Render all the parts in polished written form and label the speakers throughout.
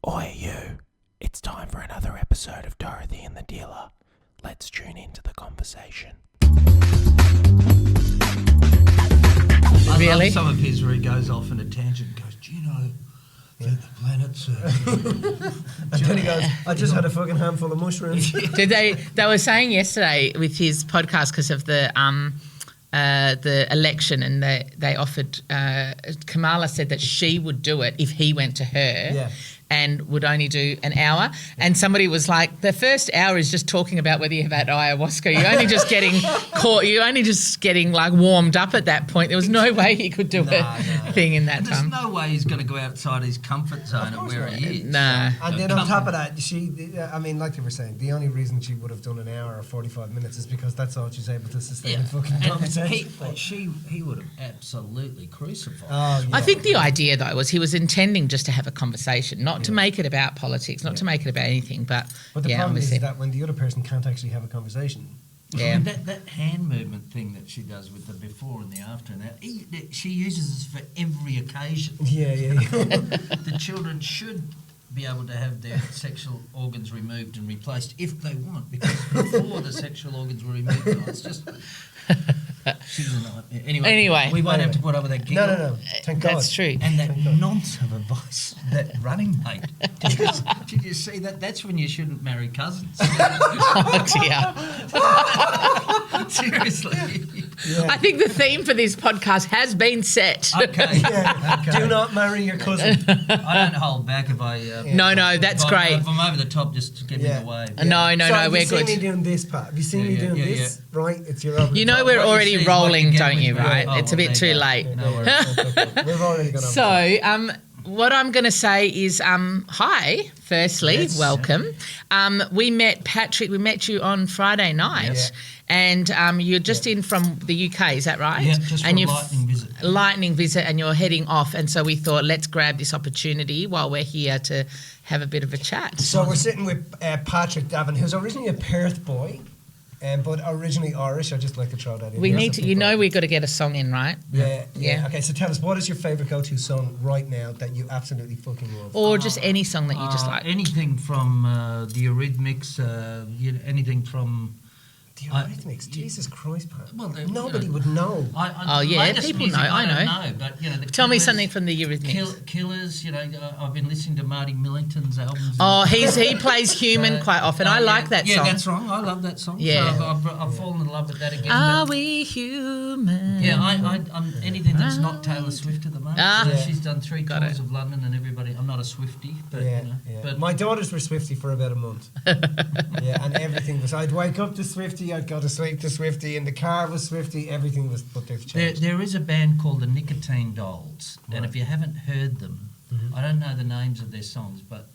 Speaker 1: Oi, you. It's time for another episode of Dorothy and the Dealer. Let's tune into the conversation.
Speaker 2: I
Speaker 3: Really?
Speaker 2: love some of his where he goes off in a tangent and goes, do you know that the planets
Speaker 4: And then he goes, I just had a fucking handful of mushrooms.
Speaker 3: They were saying yesterday with his podcast because of the election, and they offered Kamala said that she would do it if he went to her.
Speaker 4: Yeah.
Speaker 3: And would only do an hour. And somebody was like, the first hour is just talking about whether you've had ayahuasca. You're only just getting caught. You're only just getting like warmed up at that point. There was no way he could do a thing in that
Speaker 2: There's
Speaker 3: time.
Speaker 2: no way he's going to go outside his comfort zone of where he is.
Speaker 3: No.
Speaker 4: And then on top of that, like they were saying, the only reason she would have done an hour or 45 minutes is because that's all she's able to sustain a fucking conversation.
Speaker 2: He would have absolutely crucified.
Speaker 4: Oh, yeah.
Speaker 3: I think the idea, though, was he was intending just to have a conversation, not to make it about politics, not to make it about anything. But
Speaker 4: the problem
Speaker 3: obviously.
Speaker 4: is that when the other person can't actually have a conversation.
Speaker 3: Yeah.
Speaker 2: And that hand movement thing that she does with the before and the after, and that she uses this for every occasion.
Speaker 4: Yeah.
Speaker 2: The children should be able to have their sexual organs removed and replaced if they want, because before the sexual organs were removed, it's just... She's a nightmare. Anyway, we won't have to put up with that giggle.
Speaker 4: No. Thank God.
Speaker 3: That's true.
Speaker 2: And that nonce of advice, that running mate. Did you see that? That's when you shouldn't marry cousins.
Speaker 3: Oh, dear.
Speaker 2: Seriously.
Speaker 4: Yeah.
Speaker 3: I think the theme for this podcast has been set.
Speaker 2: Okay.
Speaker 4: Yeah.
Speaker 2: Okay.
Speaker 4: Do not marry your cousin.
Speaker 2: I don't hold back if I...
Speaker 3: No, that's great.
Speaker 2: If I'm over the top, just give me the wave.
Speaker 3: No,
Speaker 4: Have
Speaker 3: we're
Speaker 4: you seen
Speaker 3: good.
Speaker 4: me doing this, Pat? Have you seen me doing this? Right, it's your over.
Speaker 3: You know we're
Speaker 2: What you
Speaker 3: already
Speaker 2: see is what you
Speaker 3: rolling,
Speaker 2: get
Speaker 3: don't
Speaker 2: with
Speaker 3: you,
Speaker 2: me.
Speaker 3: right?
Speaker 2: Oh,
Speaker 3: It's a
Speaker 2: well,
Speaker 3: bit
Speaker 2: there
Speaker 3: too
Speaker 2: you go.
Speaker 3: late.
Speaker 4: No worries. We've already gone over.
Speaker 3: So, what I'm going to say is, hi, firstly,
Speaker 4: Yes.
Speaker 3: welcome. We met Patrick, we met you on Friday night,
Speaker 4: Yes.
Speaker 3: and you're just in from the UK, is that right?
Speaker 2: Yeah, just for
Speaker 3: and
Speaker 2: a lightning visit.
Speaker 3: Lightning visit, and you're heading off, and so we thought, let's grab this opportunity while we're here to have a bit of a chat.
Speaker 4: So we're sitting with Patrick Gavin, who's originally a Perth boy, but originally Irish. I'd just like to throw that in.
Speaker 3: We
Speaker 4: here
Speaker 3: need
Speaker 4: so
Speaker 3: to,
Speaker 4: people-
Speaker 3: we've got to get a song in, right?
Speaker 4: Yeah. Okay, so tell us, what is your favourite go-to song right now that you absolutely fucking love?
Speaker 3: Or just any song that you just like.
Speaker 2: Anything from the Eurythmics, anything from...
Speaker 4: The Eurythmics, Jesus Christ, Pat.
Speaker 2: Well,
Speaker 4: nobody would know.
Speaker 3: Oh, yeah,
Speaker 2: latest
Speaker 3: people
Speaker 2: music,
Speaker 3: know, I
Speaker 2: don't
Speaker 3: know.
Speaker 2: know, but, the
Speaker 3: Tell me
Speaker 2: Killers-
Speaker 3: something from the Eurythmics.
Speaker 2: Killers, I've been listening to Marty Millington's albums.
Speaker 3: Oh, he plays Human quite often. I like that song.
Speaker 2: Yeah, that's wrong. I love that song.
Speaker 3: Yeah.
Speaker 2: So I've fallen in love with that again.
Speaker 3: Are
Speaker 2: but-
Speaker 3: we human?
Speaker 2: Yeah, I'm anything that's not Taylor Swift at the moment.
Speaker 3: Ah.
Speaker 2: So
Speaker 4: Yeah.
Speaker 2: she's done 3
Speaker 3: Got
Speaker 2: tours
Speaker 3: it.
Speaker 2: of London, and everybody. I'm not a Swiftie, but but
Speaker 4: my daughters were Swiftie for about a month. Yeah, and everything was. I'd wake up to Swiftie, I'd go to sleep to Swiftie, in the car was Swiftie. Everything was, but they've changed.
Speaker 2: there is a band called the Nicotine Dolls, and if you haven't heard them, I don't know the names of their songs, but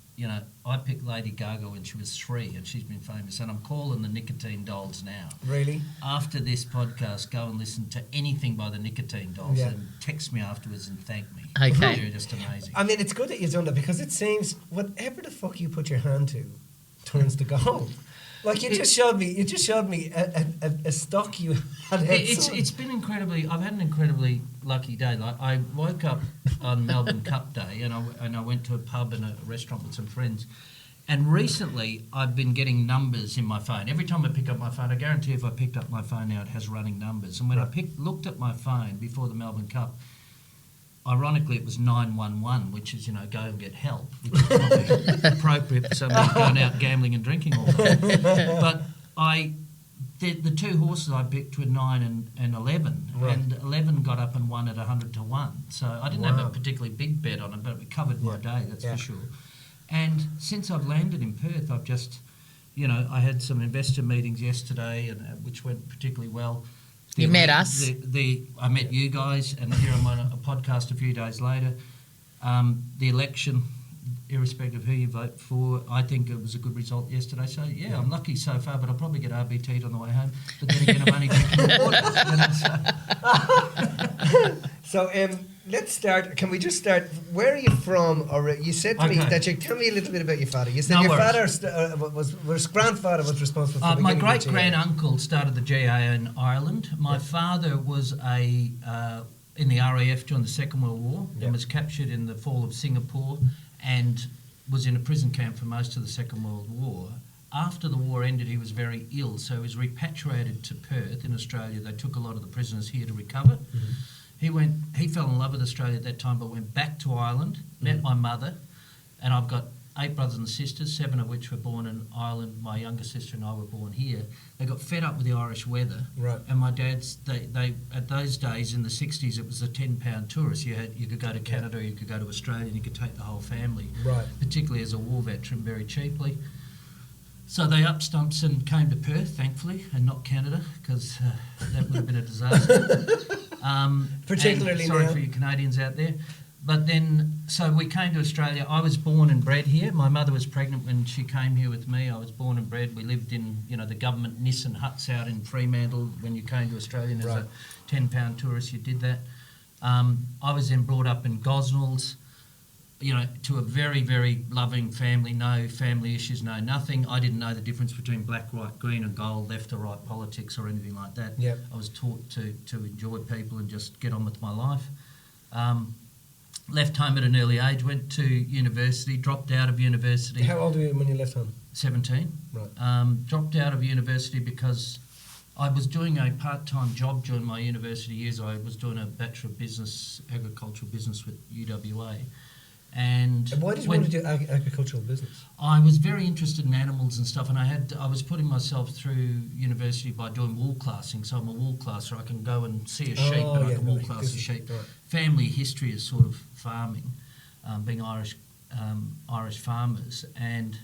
Speaker 2: I picked Lady Gaga when she was 3, and she's been famous, and I'm calling the Nicotine Dolls now.
Speaker 4: Really?
Speaker 2: After this podcast, go and listen to anything by the Nicotine Dolls, and text me afterwards and thank me.
Speaker 3: Okay.
Speaker 2: They're just amazing.
Speaker 4: I mean, it's good that you've done that because it seems whatever the fuck you put your hand to turns to gold. Like you just showed me a stock you had.
Speaker 2: It's been incredibly. I've had an incredibly lucky day. Like I woke up on Melbourne Cup Day, and I went to a pub and a restaurant with some friends. And recently, I've been getting numbers in my phone. Every time I pick up my phone, I guarantee if I picked up my phone now, it has running numbers. And when I looked at my phone before the Melbourne Cup, ironically, it was 911, which is, go and get help, which is probably appropriate for somebody going out gambling and drinking all day. But the 2 horses I picked were 9 and 11, and 11 got up and won at 100 to 1. So I didn't have a particularly big bet on it, but it covered my day, that's for sure. And since I've landed in Perth, I've just, I had some investor meetings yesterday, and which went particularly well.
Speaker 3: You met us.
Speaker 2: I met you guys, and here I'm on a podcast a few days later. The election, irrespective of who you vote for, I think it was a good result yesterday. So, I'm lucky so far, but I'll probably get RBT'd on the way home. But then again, I'm only drinking water.
Speaker 4: So, let's start. Can we just start? Where are you from? Or you said to me that you tell me a little bit about your father. You said your father was grandfather was responsible for
Speaker 2: my great grand uncle started the GA in Ireland. My father was in the RAF during the Second World War and was captured in the fall of Singapore, and was in a prison camp for most of the Second World War. After the war ended, he was very ill, so he was repatriated to Perth in Australia. They took a lot of the prisoners here to recover. He fell in love with Australia at that time, but went back to Ireland, met my mother, and I've got 8 brothers and sisters, 7 of which were born in Ireland. My younger sister and I were born here. They got fed up with the Irish weather.
Speaker 4: Right.
Speaker 2: And my dad's, they at those days in the 60s, it was a £10 tourist. You could go to Canada, you could go to Australia, and you could take the whole family.
Speaker 4: Right.
Speaker 2: Particularly as a war veteran, very cheaply. So they up stumps and came to Perth, thankfully, and not Canada, because that would have been a disaster.
Speaker 4: Particularly
Speaker 2: sorry
Speaker 4: now.
Speaker 2: for you Canadians out there. But then, so we came to Australia. I was born and bred here. My mother was pregnant when she came here with me. I was born and bred. We lived in, the government Nissan huts out in Fremantle. When you came to Australia and as a £10 tourist, you did that. I was then brought up in Gosnells, to a very, very loving family. No family issues, no nothing. I didn't know the difference between black, white, green and gold, left or right politics or anything like that.
Speaker 4: Yep.
Speaker 2: I was taught to enjoy people and just get on with my life. Left home at an early age, went to university, dropped out of university.
Speaker 4: How old were you when you left home?
Speaker 2: 17.
Speaker 4: Right.
Speaker 2: Dropped out of university because I was doing a part-time job during my university years. I was doing a Bachelor of Business, Agricultural Business with UWA. And
Speaker 4: why did you want to do agricultural business?
Speaker 2: I was very interested in animals and stuff, and I was putting myself through university by doing wool classing. So I'm a wool classer. I can go and see a sheep, and I can wool class a sheep.
Speaker 4: Right.
Speaker 2: Family history is sort of farming, being Irish farmers. And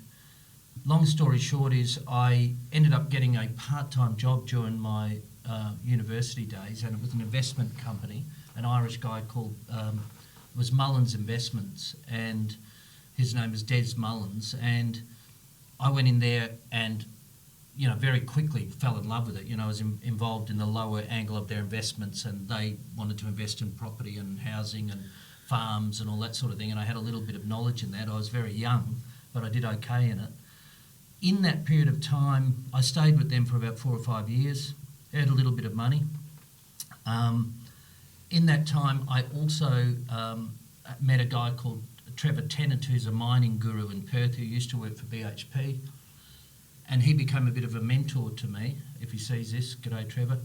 Speaker 2: long story short is I ended up getting a part-time job during my university days, and it was an investment company. An Irish guy called was Mullins Investments, and his name is Des Mullins, and I went in there and very quickly fell in love with it. I was involved in the lower angle of their investments, and they wanted to invest in property and housing and farms and all that sort of thing, and I had a little bit of knowledge in that. I was very young, but I did okay in it. In that period of time, I stayed with them for about 4 or 5 years, earned a little bit of money. In that time, I also met a guy called Trevor Tennant, who's a mining guru in Perth, who used to work for BHP. And he became a bit of a mentor to me, if he sees this. G'day, Trevor.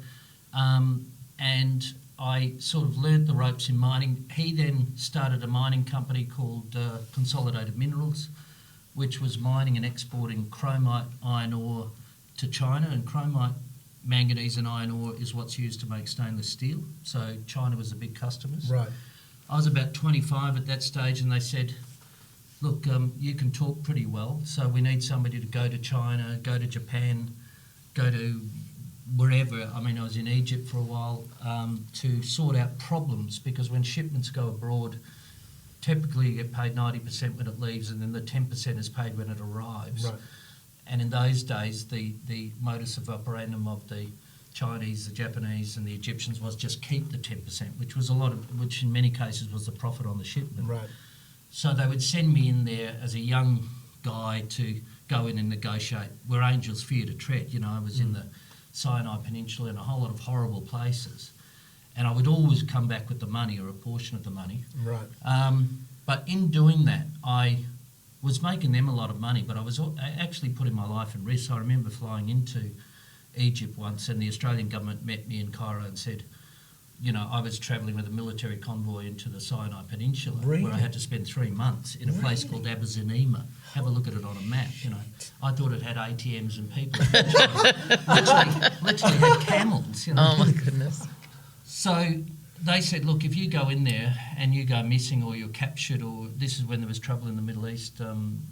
Speaker 2: And I sort of learnt the ropes in mining. He then started a mining company called Consolidated Minerals, which was mining and exporting chromite iron ore to China. And chromite, manganese and iron ore is what's used to make stainless steel. So China was the big customers.
Speaker 4: Right.
Speaker 2: I was about 25 at that stage, and they said, look, you can talk pretty well, so we need somebody to go to China, go to Japan, go to wherever. I mean, I was in Egypt for a while, to sort out problems, because when shipments go abroad, typically you get paid 90% when it leaves, and then the 10% is paid when it arrives.
Speaker 4: Right.
Speaker 2: And in those days, the modus operandum of the Chinese, the Japanese, and the Egyptians was just keep the 10%, which in many cases was the profit on the shipment.
Speaker 4: Right.
Speaker 2: So they would send me in there as a young guy to go in and negotiate where angels fear to tread. I was in the Sinai Peninsula in a whole lot of horrible places, and I would always come back with the money or a portion of the money.
Speaker 4: Right.
Speaker 2: But in doing that, I was making them a lot of money, but I was actually putting my life in risk. I remember flying into Egypt once, and the Australian government met me in Cairo and said, I was travelling with a military convoy into the Sinai Peninsula, where I had to spend 3 months in a place called Abu Zanima. Have a look at it on a map. I thought it had ATMs and people. literally had camels.
Speaker 3: Oh my goodness.
Speaker 2: So they said, look, if you go in there and you go missing or you're captured, or this is when there was trouble in the Middle East,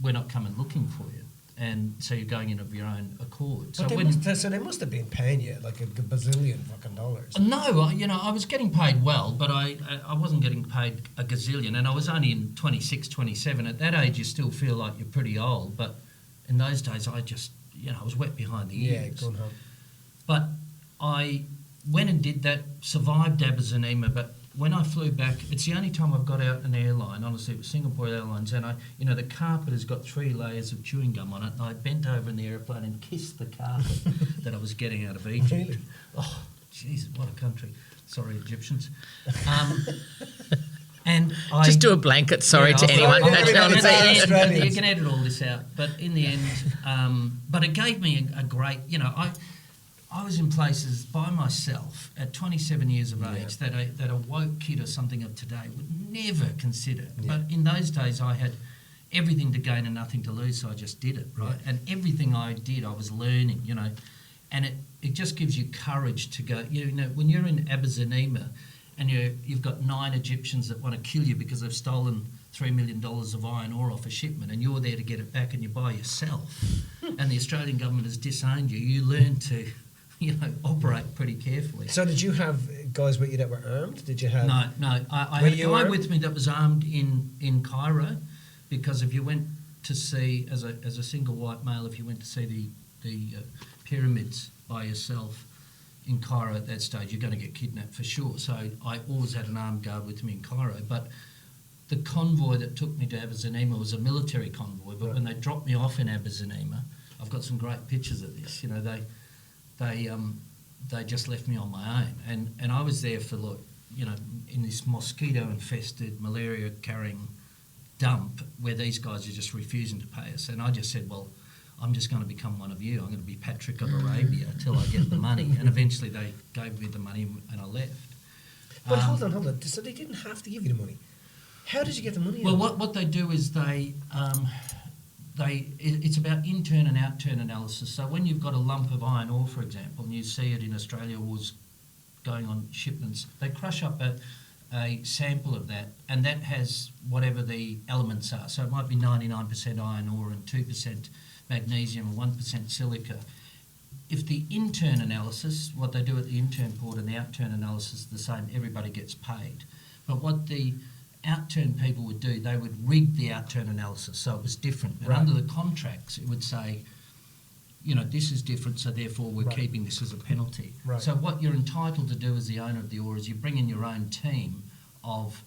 Speaker 2: we're not coming looking for you. And so you're going in of your own accord.
Speaker 4: So they must have been paying you like a bazillion fucking dollars.
Speaker 2: No, I was getting paid well, but I wasn't getting paid a gazillion, and I was only in 26, 27. At that age, you still feel like you're pretty old, but in those days, I just, I was wet behind the ears.
Speaker 4: Yeah, going home.
Speaker 2: But I went and did that, survived Abu Zanima, but when I flew back, it's the only time I've got out an airline. Honestly, it was Singapore Airlines, and the carpet has got 3 layers of chewing gum on it, and I bent over in the airplane and kissed the carpet that I was getting out of Egypt.
Speaker 4: Really?
Speaker 2: Oh, Jesus, what a country. Sorry, Egyptians. And
Speaker 3: Just do a blanket sorry to anyone.
Speaker 4: sorry to everyone.
Speaker 2: You can edit all this out, but in the end, but it gave me a great, I was in places by myself at 27 years of age that a woke kid or something of today would never consider. But in those days, I had everything to gain and nothing to lose, so I just did it, right? And everything I did, I was learning, and it just gives you courage to go, when you're in Abyssinia and you've got 9 Egyptians that want to kill you because they've stolen $3 million of iron ore off a shipment, and you're there to get it back and you're by yourself, and the Australian government has disowned you, you learn to, operate pretty carefully.
Speaker 4: So did you have guys with you that were armed? Did you have...
Speaker 2: No. I had a guy with me that was armed in Cairo, because if you went to see, as a single white male, if you went to see the pyramids by yourself in Cairo at that stage, you're going to get kidnapped for sure. So I always had an armed guard with me in Cairo. But the convoy that took me to Abyssinia was a military convoy. But when they dropped me off in Abyssinia, I've got some great pictures of this. They just left me on my own, and I was there for in this mosquito-infested, malaria-carrying dump where these guys are just refusing to pay us, and I just said, well, I'm just going to become one of you. I'm going to be Patrick of Arabia till I get the money. And eventually they gave me the money and I left.
Speaker 4: But hold on. So they didn't have to give you the money. How did you get the money?
Speaker 2: Well, what they do is it's about in-turn and out-turn analysis. So when you've got a lump of iron ore, for example, and you see it in Australia was going on shipments, they crush up a sample of that, and that has whatever the elements are. So it might be 99% iron ore and 2% magnesium and 1% silica. If the in-turn analysis, what they do at the in-turn port, and the out-turn analysis is the same, everybody gets paid. But what the out-turn people would do, they would rig the out-turn analysis, so it was different. And under the contracts, it would say, this is different, so therefore we're keeping this as a penalty.
Speaker 4: Right.
Speaker 2: So what you're entitled to do as the owner of the ore is you bring in your own team of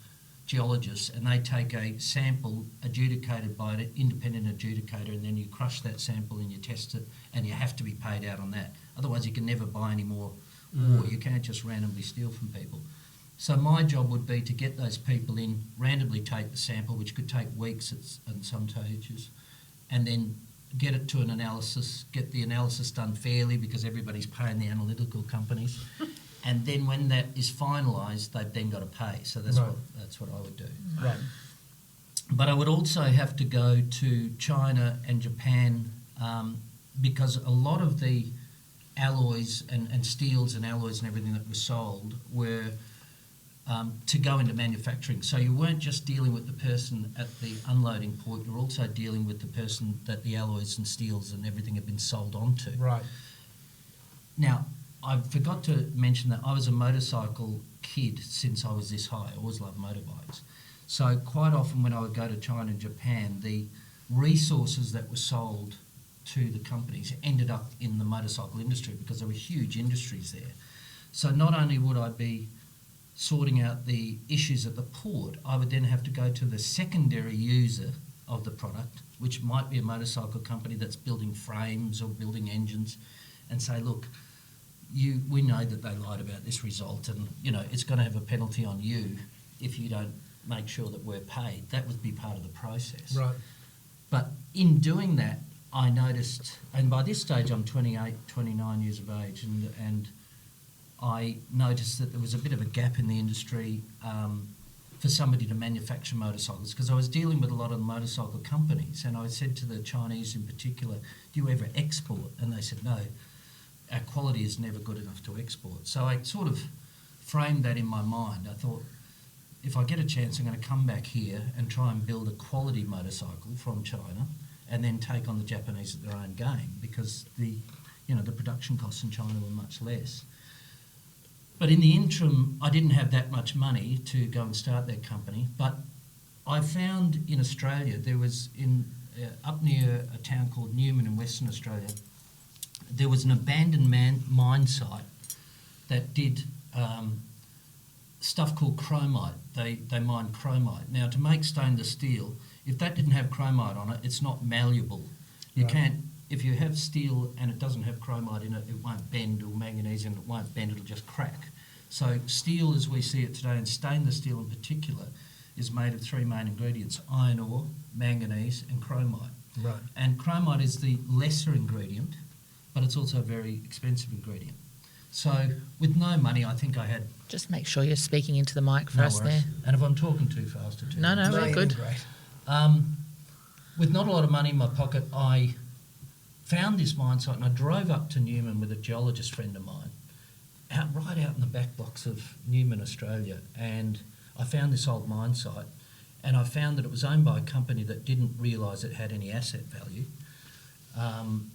Speaker 2: geologists, and they take a sample adjudicated by an independent adjudicator, and then you crush that sample and you test it, and you have to be paid out on that. Otherwise you can never buy any more ore. You can't just randomly steal from people. So my job would be to get those people in, randomly take the sample, which could take weeks at some stages, and then get it to an analysis, get the analysis done fairly because everybody's paying the analytical companies. And then when that is finalised, they've then got to pay. So that's what I would do.
Speaker 4: Right.
Speaker 2: But I would also have to go to China and Japan because a lot of the alloys and steels and alloys and everything that was sold were to go into manufacturing. So you weren't just dealing with the person at the unloading port, you're also dealing with the person that the alloys and steels and everything had been sold onto.
Speaker 4: Right.
Speaker 2: Now, I forgot to mention that I was a motorcycle kid since I was this high. I always loved motorbikes. So quite often when I would go to China and Japan, the resources that were sold to the companies ended up in the motorcycle industry because there were huge industries there. So not only would I be sorting out the issues at the port, I would then have to go to the secondary user of the product, which might be a motorcycle company that's building frames or building engines, and say, look, we know that they lied about this result, and it's going to have a penalty on you if you don't make sure that we're paid. That would be part of the process.
Speaker 4: Right.
Speaker 2: But in doing that, I noticed, and by this stage I'm 28, 29 years of age, and I noticed that there was a bit of a gap in the industry for somebody to manufacture motorcycles, because I was dealing with a lot of the motorcycle companies, and I said to the Chinese in particular, do you ever export? And they said, no, our quality is never good enough to export. So I sort of framed that in my mind. I thought, if I get a chance, I'm going to come back here and try and build a quality motorcycle from China and then take on the Japanese at their own game, because the production costs in China were much less. But in the interim, I didn't have that much money to go and start that company. But I found in Australia, there was up near a town called Newman in Western Australia, there was an abandoned mine site that did stuff called chromite. They mined chromite. Now, to make stainless steel, if that didn't have chromite on it, it's not malleable. You can't. If you have steel and it doesn't have chromite in it, it won't bend, or magnesium, it won't bend, it'll just crack. So steel as we see it today, and stainless steel in particular, is made of three main ingredients: iron ore, manganese and chromite.
Speaker 4: Right.
Speaker 2: And chromite is the lesser ingredient, but it's also a very expensive ingredient. So with no money, I think I had...
Speaker 3: Just make sure you're speaking into the mic for us
Speaker 2: worries.
Speaker 3: there.
Speaker 2: And if I'm talking too fast or too
Speaker 3: No,
Speaker 2: much.
Speaker 3: we're
Speaker 4: you're
Speaker 3: good.
Speaker 4: Great.
Speaker 2: With not a lot of money in my pocket, I found this mine site and I drove up to Newman with a geologist friend of mine, right out in the back blocks of Newman, Australia, and I found this old mine site, and I found that it was owned by a company that didn't realise it had any asset value.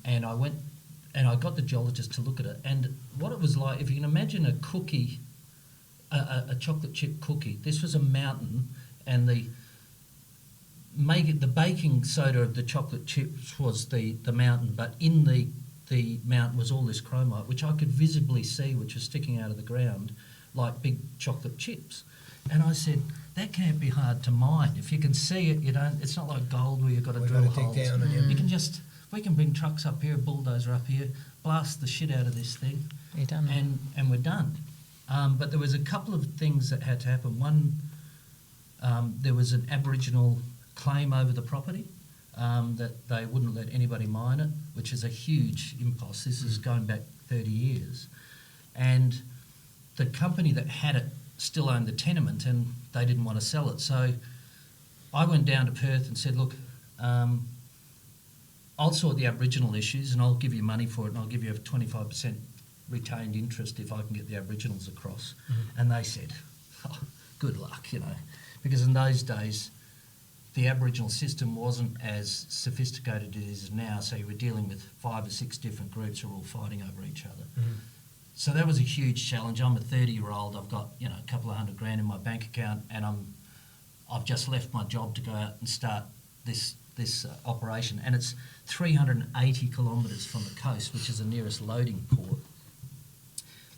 Speaker 2: And I went and I got the geologist to look at it, and what it was like, if you can imagine a cookie, a chocolate chip cookie, this was a mountain, and the baking soda of the chocolate chips was the mountain, but in the mountain was all this chromite, which I could visibly see, which was sticking out of the ground like big chocolate chips. And I said, that can't be hard to mine. If you can see it, you don't. It's not like gold where you've got to drill holes.
Speaker 4: Dig down
Speaker 2: You can we can bring trucks up here, a bulldozer up here, blast the shit out of this thing,
Speaker 3: You're done.
Speaker 2: and we're done. But there was a couple of things that had to happen. One, there was an Aboriginal claim over the property, that they wouldn't let anybody mine it, which is a huge impost. This is going back 30 years. And the company that had it still owned the tenement and they didn't want to sell it. So I went down to Perth and said, look, I'll sort the Aboriginal issues and I'll give you money for it and I'll give you a 25% retained interest if I can get the Aboriginals across. And they said, oh, good luck, because in those days the Aboriginal system wasn't as sophisticated as it is now, so you were dealing with 5 or 6 different groups who were all fighting over each other. So that was a huge challenge. I'm a 30-year-old. I've got a couple of $100,000 in my bank account, and I've just left my job to go out and start this operation. And it's 380 kilometres from the coast, which is the nearest loading port.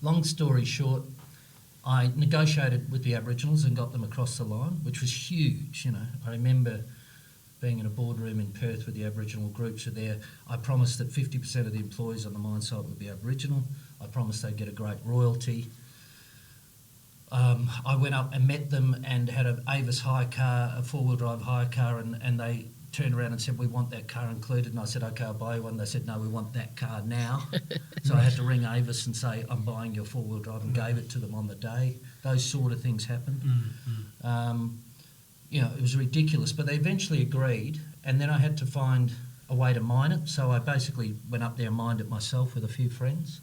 Speaker 2: Long story short, I negotiated with the Aboriginals and got them across the line, which was huge. I remember being in a boardroom in Perth with the Aboriginal groups were there. I promised that 50% of the employees on the mine site would be Aboriginal. I promised they'd get a great royalty. I went up and met them and had an Avis hire car, a four-wheel drive hire car, and they turned around and said, we want that car included. And I said, okay, I'll buy you one. They said, no, we want that car now. So I had to ring Avis and say, I'm buying your four-wheel drive, and gave it to them on the day. Those sort of things happened. It was ridiculous, but they eventually agreed, and then I had to find a way to mine it. So I basically went up there and mined it myself with a few friends.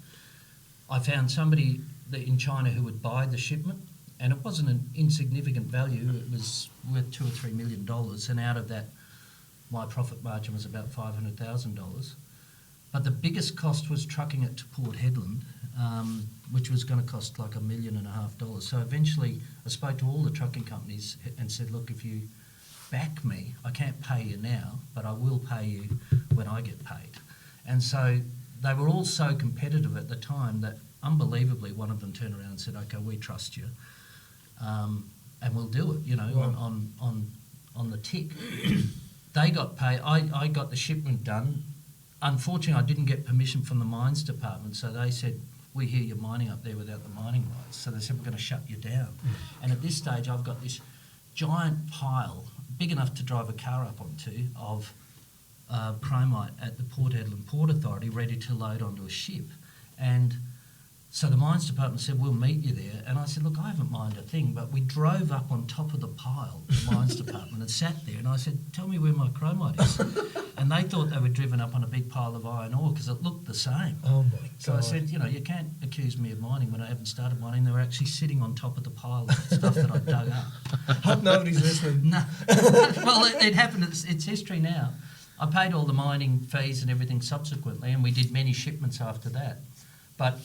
Speaker 2: I found somebody in China who would buy the shipment, and it wasn't an insignificant value. It was worth $2 or $3 million, and out of that, my profit margin was about $500,000. But the biggest cost was trucking it to Port Hedland, which was going to cost like $1.5 million. So eventually I spoke to all the trucking companies and said, look, if you back me, I can't pay you now, but I will pay you when I get paid. And so they were all so competitive at the time that unbelievably one of them turned around and said, okay, we trust you, and we'll do it, on the tick. They got paid. I got the shipment done. Unfortunately, I didn't get permission from the mines department, so they said, we hear you're mining up there without the mining rights. So they said, we're going to shut you down. And at this stage, I've got this giant pile, big enough to drive a car up onto, of chromite at the Port Hedland Port Authority ready to load onto a ship. And so the mines department said, we'll meet you there. And I said, look, I haven't mined a thing, but we drove up on top of the pile, the mines department, and sat there. And I said, tell me where my chromite is. And they thought they were driven up on a big pile of iron ore because it looked the same.
Speaker 4: Oh, my God.
Speaker 2: So I said, you can't accuse me of mining when I haven't started mining. They were actually sitting on top of the pile of stuff that I dug up.
Speaker 4: Hope nobody's listening.
Speaker 2: No. Well, it happened. It's history now. I paid all the mining fees and everything subsequently, and we did many shipments after that. But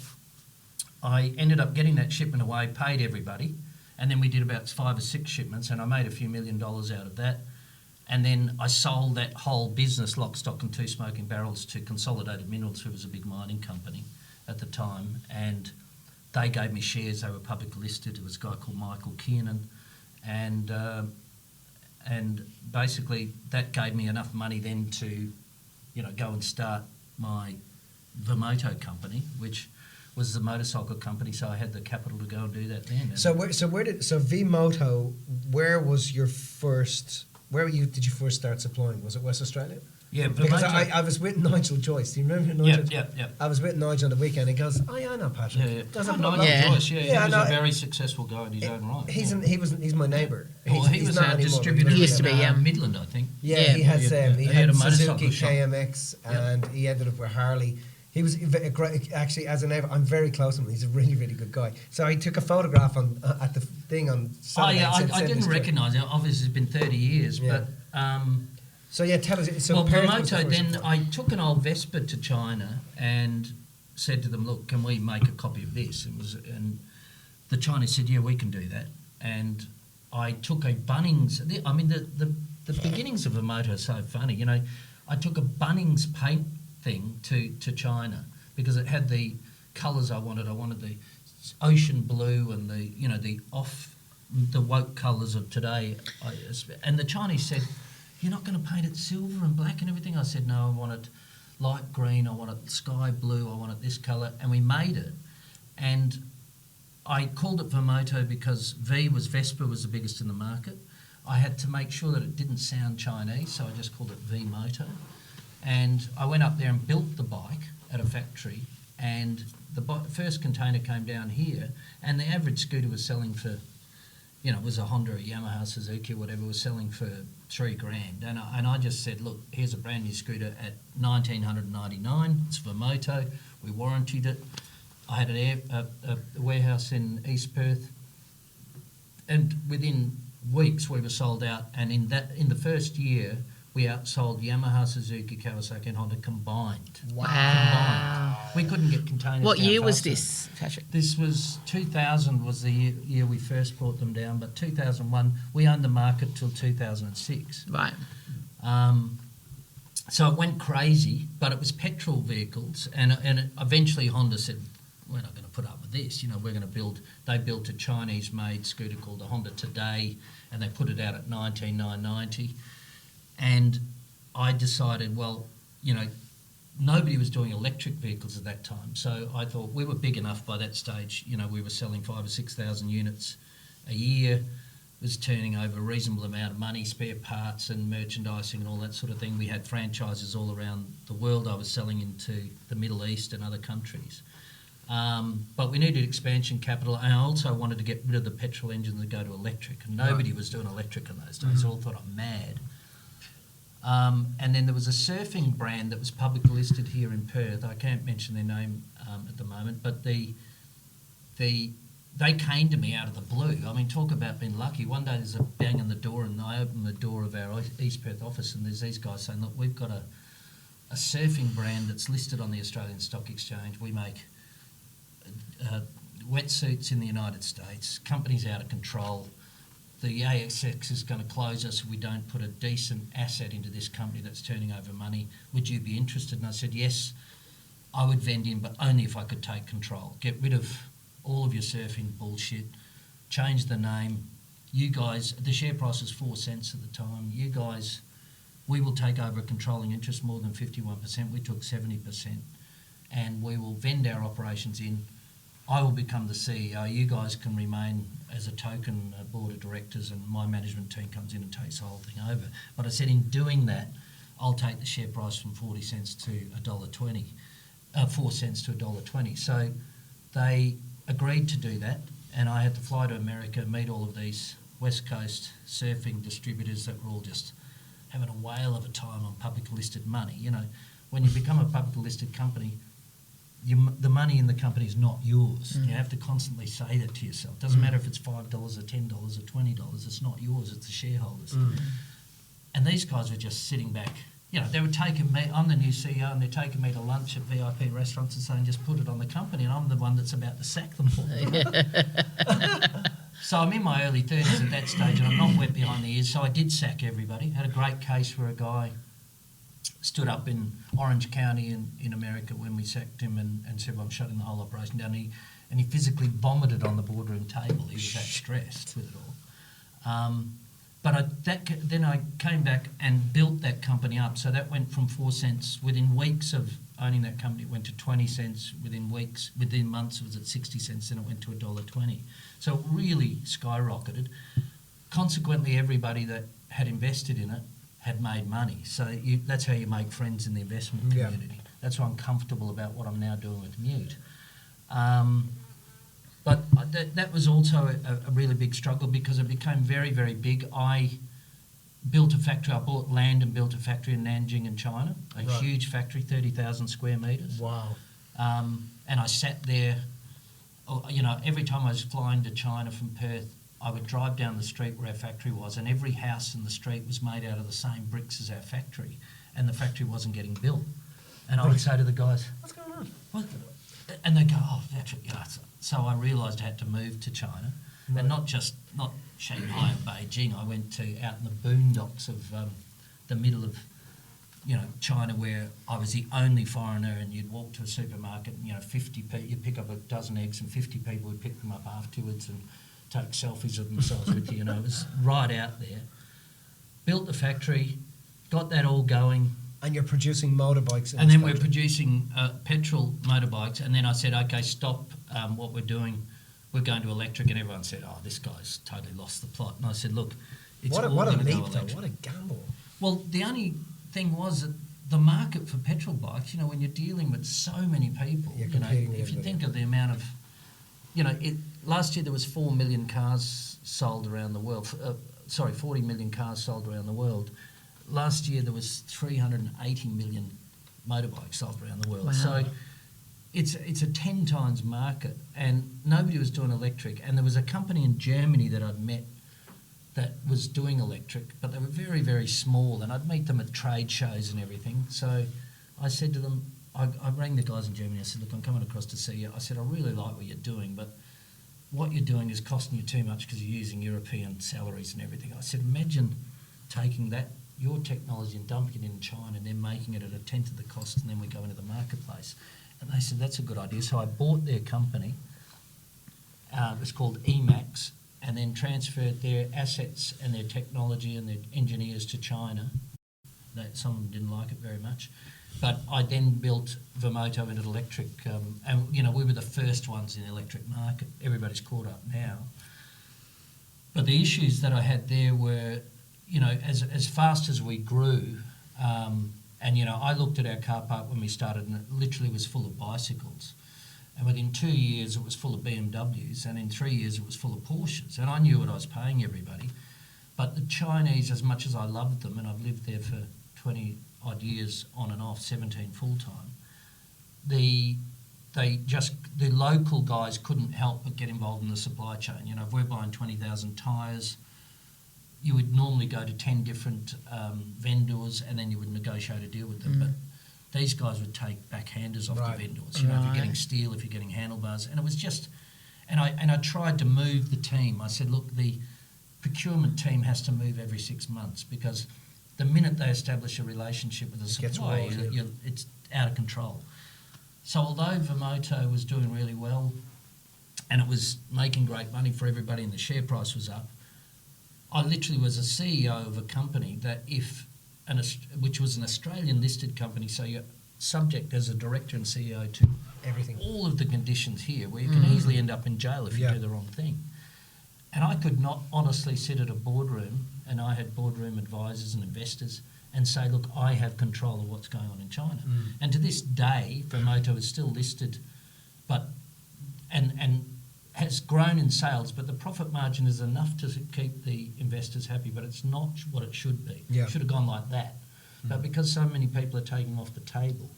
Speaker 2: I ended up getting that shipment away, paid everybody, and then we did about 5 or 6 shipments, and I made a few $1 million out of that. And then I sold that whole business, lock, stock and 2 smoking barrels, to Consolidated Minerals, who was a big mining company at the time, and they gave me shares. They were publicly listed. It was a guy called Michael Kiernan, and basically that gave me enough money then to, go and start my Vermoto company, which was the motorcycle company, so I had the capital to go and do that then.
Speaker 4: So V-Moto, where was your first? Did you first start supplying? Was it West Australia?
Speaker 2: Yeah,
Speaker 4: because I was with Nigel Joyce. Do you remember Nigel?
Speaker 2: Yeah.
Speaker 4: I was with Nigel on the weekend. He goes, "Oh yeah, I know Patrick."
Speaker 2: Yeah.
Speaker 4: Nigel
Speaker 2: Joyce, he was
Speaker 4: a
Speaker 2: very successful guy in his own right.
Speaker 4: He's my neighbour.
Speaker 2: He was our distributor.
Speaker 3: He used to be
Speaker 2: Midland, I think.
Speaker 4: Yeah, he had
Speaker 2: a
Speaker 4: Suzuki
Speaker 2: shop.
Speaker 4: KMX, and he ended up with Harley. He was a great, actually, as a neighbour. I'm very close to him. He's a really, really good guy. So I took a photograph at the thing on Saturday.
Speaker 2: I didn't recognise him. Obviously, it's been 30 years, but.
Speaker 4: So yeah, tell us. So
Speaker 2: Moto, then I took an old Vespa to China and said to them, "Look, can we make a copy of this?" And the Chinese said, "Yeah, we can do that." And I took a Bunnings. I mean, the beginnings of a motor are so funny. You know, I took a Bunnings paint thing to China because it had the colours I wanted. I wanted the ocean blue and the woke colours of today. And the Chinese said, "You're not going to paint it silver and black and everything?" I said, "No, I want it light green, I want it sky blue, I want it this colour." And we made it. And I called it Moto because Vespa was the biggest in the market. I had to make sure that it didn't sound Chinese, so I just called it V-Moto. And I went up there and built the bike at a factory, and the first container came down here, and the average scooter was selling for, it was a Honda, a Yamaha, Suzuki, whatever, was selling for $3,000. And I just said, "Look, here's a brand new scooter at $1,999. It's for Moto. We warrantied it." I had a warehouse in East Perth, and within weeks we were sold out. And in the first year, we outsold Yamaha, Suzuki, Kawasaki, and Honda combined.
Speaker 3: Wow.
Speaker 2: Combined. We couldn't get containers.
Speaker 3: What
Speaker 2: down
Speaker 3: year was
Speaker 2: faster.
Speaker 3: this, Patrick?
Speaker 2: This was 2000 was the year we first brought them down, but 2001, we owned the market till 2006.
Speaker 3: Right.
Speaker 2: So it went crazy, but it was petrol vehicles, and eventually Honda said, "We're not going to put up with this. We're going to build." They built a Chinese-made scooter called the Honda Today, and they put it out at $19,990. And I decided, well, nobody was doing electric vehicles at that time. So I thought we were big enough by that stage. We were selling 5,000 or 6,000 units a year, was turning over a reasonable amount of money, spare parts and merchandising and all that sort of thing. We had franchises all around the world. I was selling into the Middle East and other countries. But we needed expansion capital, and I also wanted to get rid of the petrol engines and go to electric. And nobody was doing electric in those days. They all thought I'm mad. And then there was a surfing brand that was publicly listed here in Perth. I can't mention their name at the moment, but they came to me out of the blue. I mean, talk about being lucky. One day there's a bang on the door, and I open the door of our East Perth office, and there's these guys saying, "Look, we've got a surfing brand that's listed on the Australian Stock Exchange. We make wetsuits in the United States. Company's out of control. The ASX is going to close us if we don't put a decent asset into this company that's turning over money. Would you be interested?" And I said, "Yes, I would vend in, but only if I could take control. Get rid of all of your surfing bullshit, change the name. You guys," the share price was 4 cents at the time. "You guys, we will take over a controlling interest more than 51%. We took 70%. And we will vend our operations in. I will become the CEO. You guys can remain as a token board of directors, and my management team comes in and takes the whole thing over." But I said, in doing that, I'll take the share price from 40 cents to $1.20, 4 cents to $1.20. So they agreed to do that, and I had to fly to America, meet all of these West Coast surfing distributors that were all just having a whale of a time on public listed money. When you become a public listed company, the money in the company is not yours. You have to constantly say that to yourself. It doesn't matter if it's $5 or $10 or $20. It's not yours. It's the shareholders. And these guys were just sitting back. They were taking me. I'm the new CEO, and they're taking me to lunch at VIP restaurants and saying, "Just put it on the company," and I'm the one that's about to sack them all. So I'm in my early 30s at that stage, and I'm not wet behind the ears. So I did sack everybody. Had a great case where a guy stood up in Orange County in America when we sacked him and said, "Well, I'm shutting the whole operation down." And he physically vomited on the boardroom table. He was that stressed with it all. Then I came back and built that company up. So that went from 4 cents within weeks of owning that company. It went to 20 cents within weeks. Within months, it was at 60 cents. Then it went to $1.20. So it really skyrocketed. Consequently, everybody that had invested in it had made money. So that's how you make friends in the investment community. That's why I'm comfortable about what I'm now doing with Mute. But that was also a really big struggle because it became very, very big. I built a factory. I bought land and built a factory in Nanjing in China, a huge factory, 30,000 square metres.
Speaker 4: Wow.
Speaker 2: And I sat there, every time I was flying to China from Perth, I would drive down the street where our factory was, and every house in the street was made out of the same bricks as our factory, and the factory wasn't getting built. And I would say to the guys, "What's going on?" And they'd go, "Oh, Patrick, So I realised I had to move to China, and not Shanghai or Beijing. I went to out in the boondocks of the middle of, China, where I was the only foreigner, and you'd walk to a supermarket, and 50 people, you'd pick up a dozen eggs, and 50 people would pick them up afterwards and take selfies of themselves with you. It was right out there. Built the factory, got that all going.
Speaker 4: And you're producing motorbikes.
Speaker 2: And then we're producing petrol motorbikes. And then I said, okay, stop what we're doing. We're going to electric. And everyone said, oh, this guy's totally lost the plot. And I said, look, it's all going to go electric.
Speaker 4: What a gamble.
Speaker 2: Well, the only thing was that the market for petrol bikes, when you're dealing with so many people, if you think of the amount of, last year there was 4 million cars sold around the world. 40 million cars sold around the world. Last year there was 380 million motorbikes sold around the world. Wow. So it's a 10 times market, and nobody was doing electric. And there was a company in Germany that I'd met that was doing electric, but they were very, very small, and I'd meet them at trade shows and everything. So I said to them, I rang the guys in Germany. I said, look, I'm coming across to see you. I said, I really like what you're doing, but what you're doing is costing you too much because you're using European salaries and everything. I said, imagine taking your technology and dumping it in China and then making it at a tenth of the cost, and then we go into the marketplace. And they said, that's a good idea. So I bought their company. It was called Emax, and then transferred their assets and their technology and their engineers to China. Some of them didn't like it very much. But I then built Vimoto into electric, and we were the first ones in the electric market. Everybody's caught up now. But the issues that I had there were, as fast as we grew, and I looked at our car park when we started, and it literally was full of bicycles. And within 2 years, it was full of BMWs, and in 3 years, it was full of Porsches. And I knew what I was paying everybody. But the Chinese, as much as I loved them, and I've lived there for 20 odd years on and off, 17 full-time, the local guys couldn't help but get involved in the supply chain. If we're buying 20,000 tyres, you would normally go to 10 different vendors, and then you would negotiate a deal with them. But these guys would take backhanders off the vendors. If you're getting steel, if you're getting handlebars, and it was just. And I tried to move the team. I said, look, the procurement team has to move every 6 months, because the minute they establish a relationship with a supplier, it's out of control. So although Vimoto was doing really well, and it was making great money for everybody, and the share price was up, I literally was a CEO of a company which was an Australian listed company, so you're subject as a director and CEO to
Speaker 4: everything,
Speaker 2: all of the conditions here, where you can easily end up in jail if you do the wrong thing. And I could not honestly sit at a boardroom, and I had boardroom advisors and investors, and say, look, I have control of what's going on in China. And to this day, Vimoto is still listed, and has grown in sales, but the profit margin is enough to keep the investors happy, but it's not what it should be. It should have gone like that. But because so many people are taking off the table,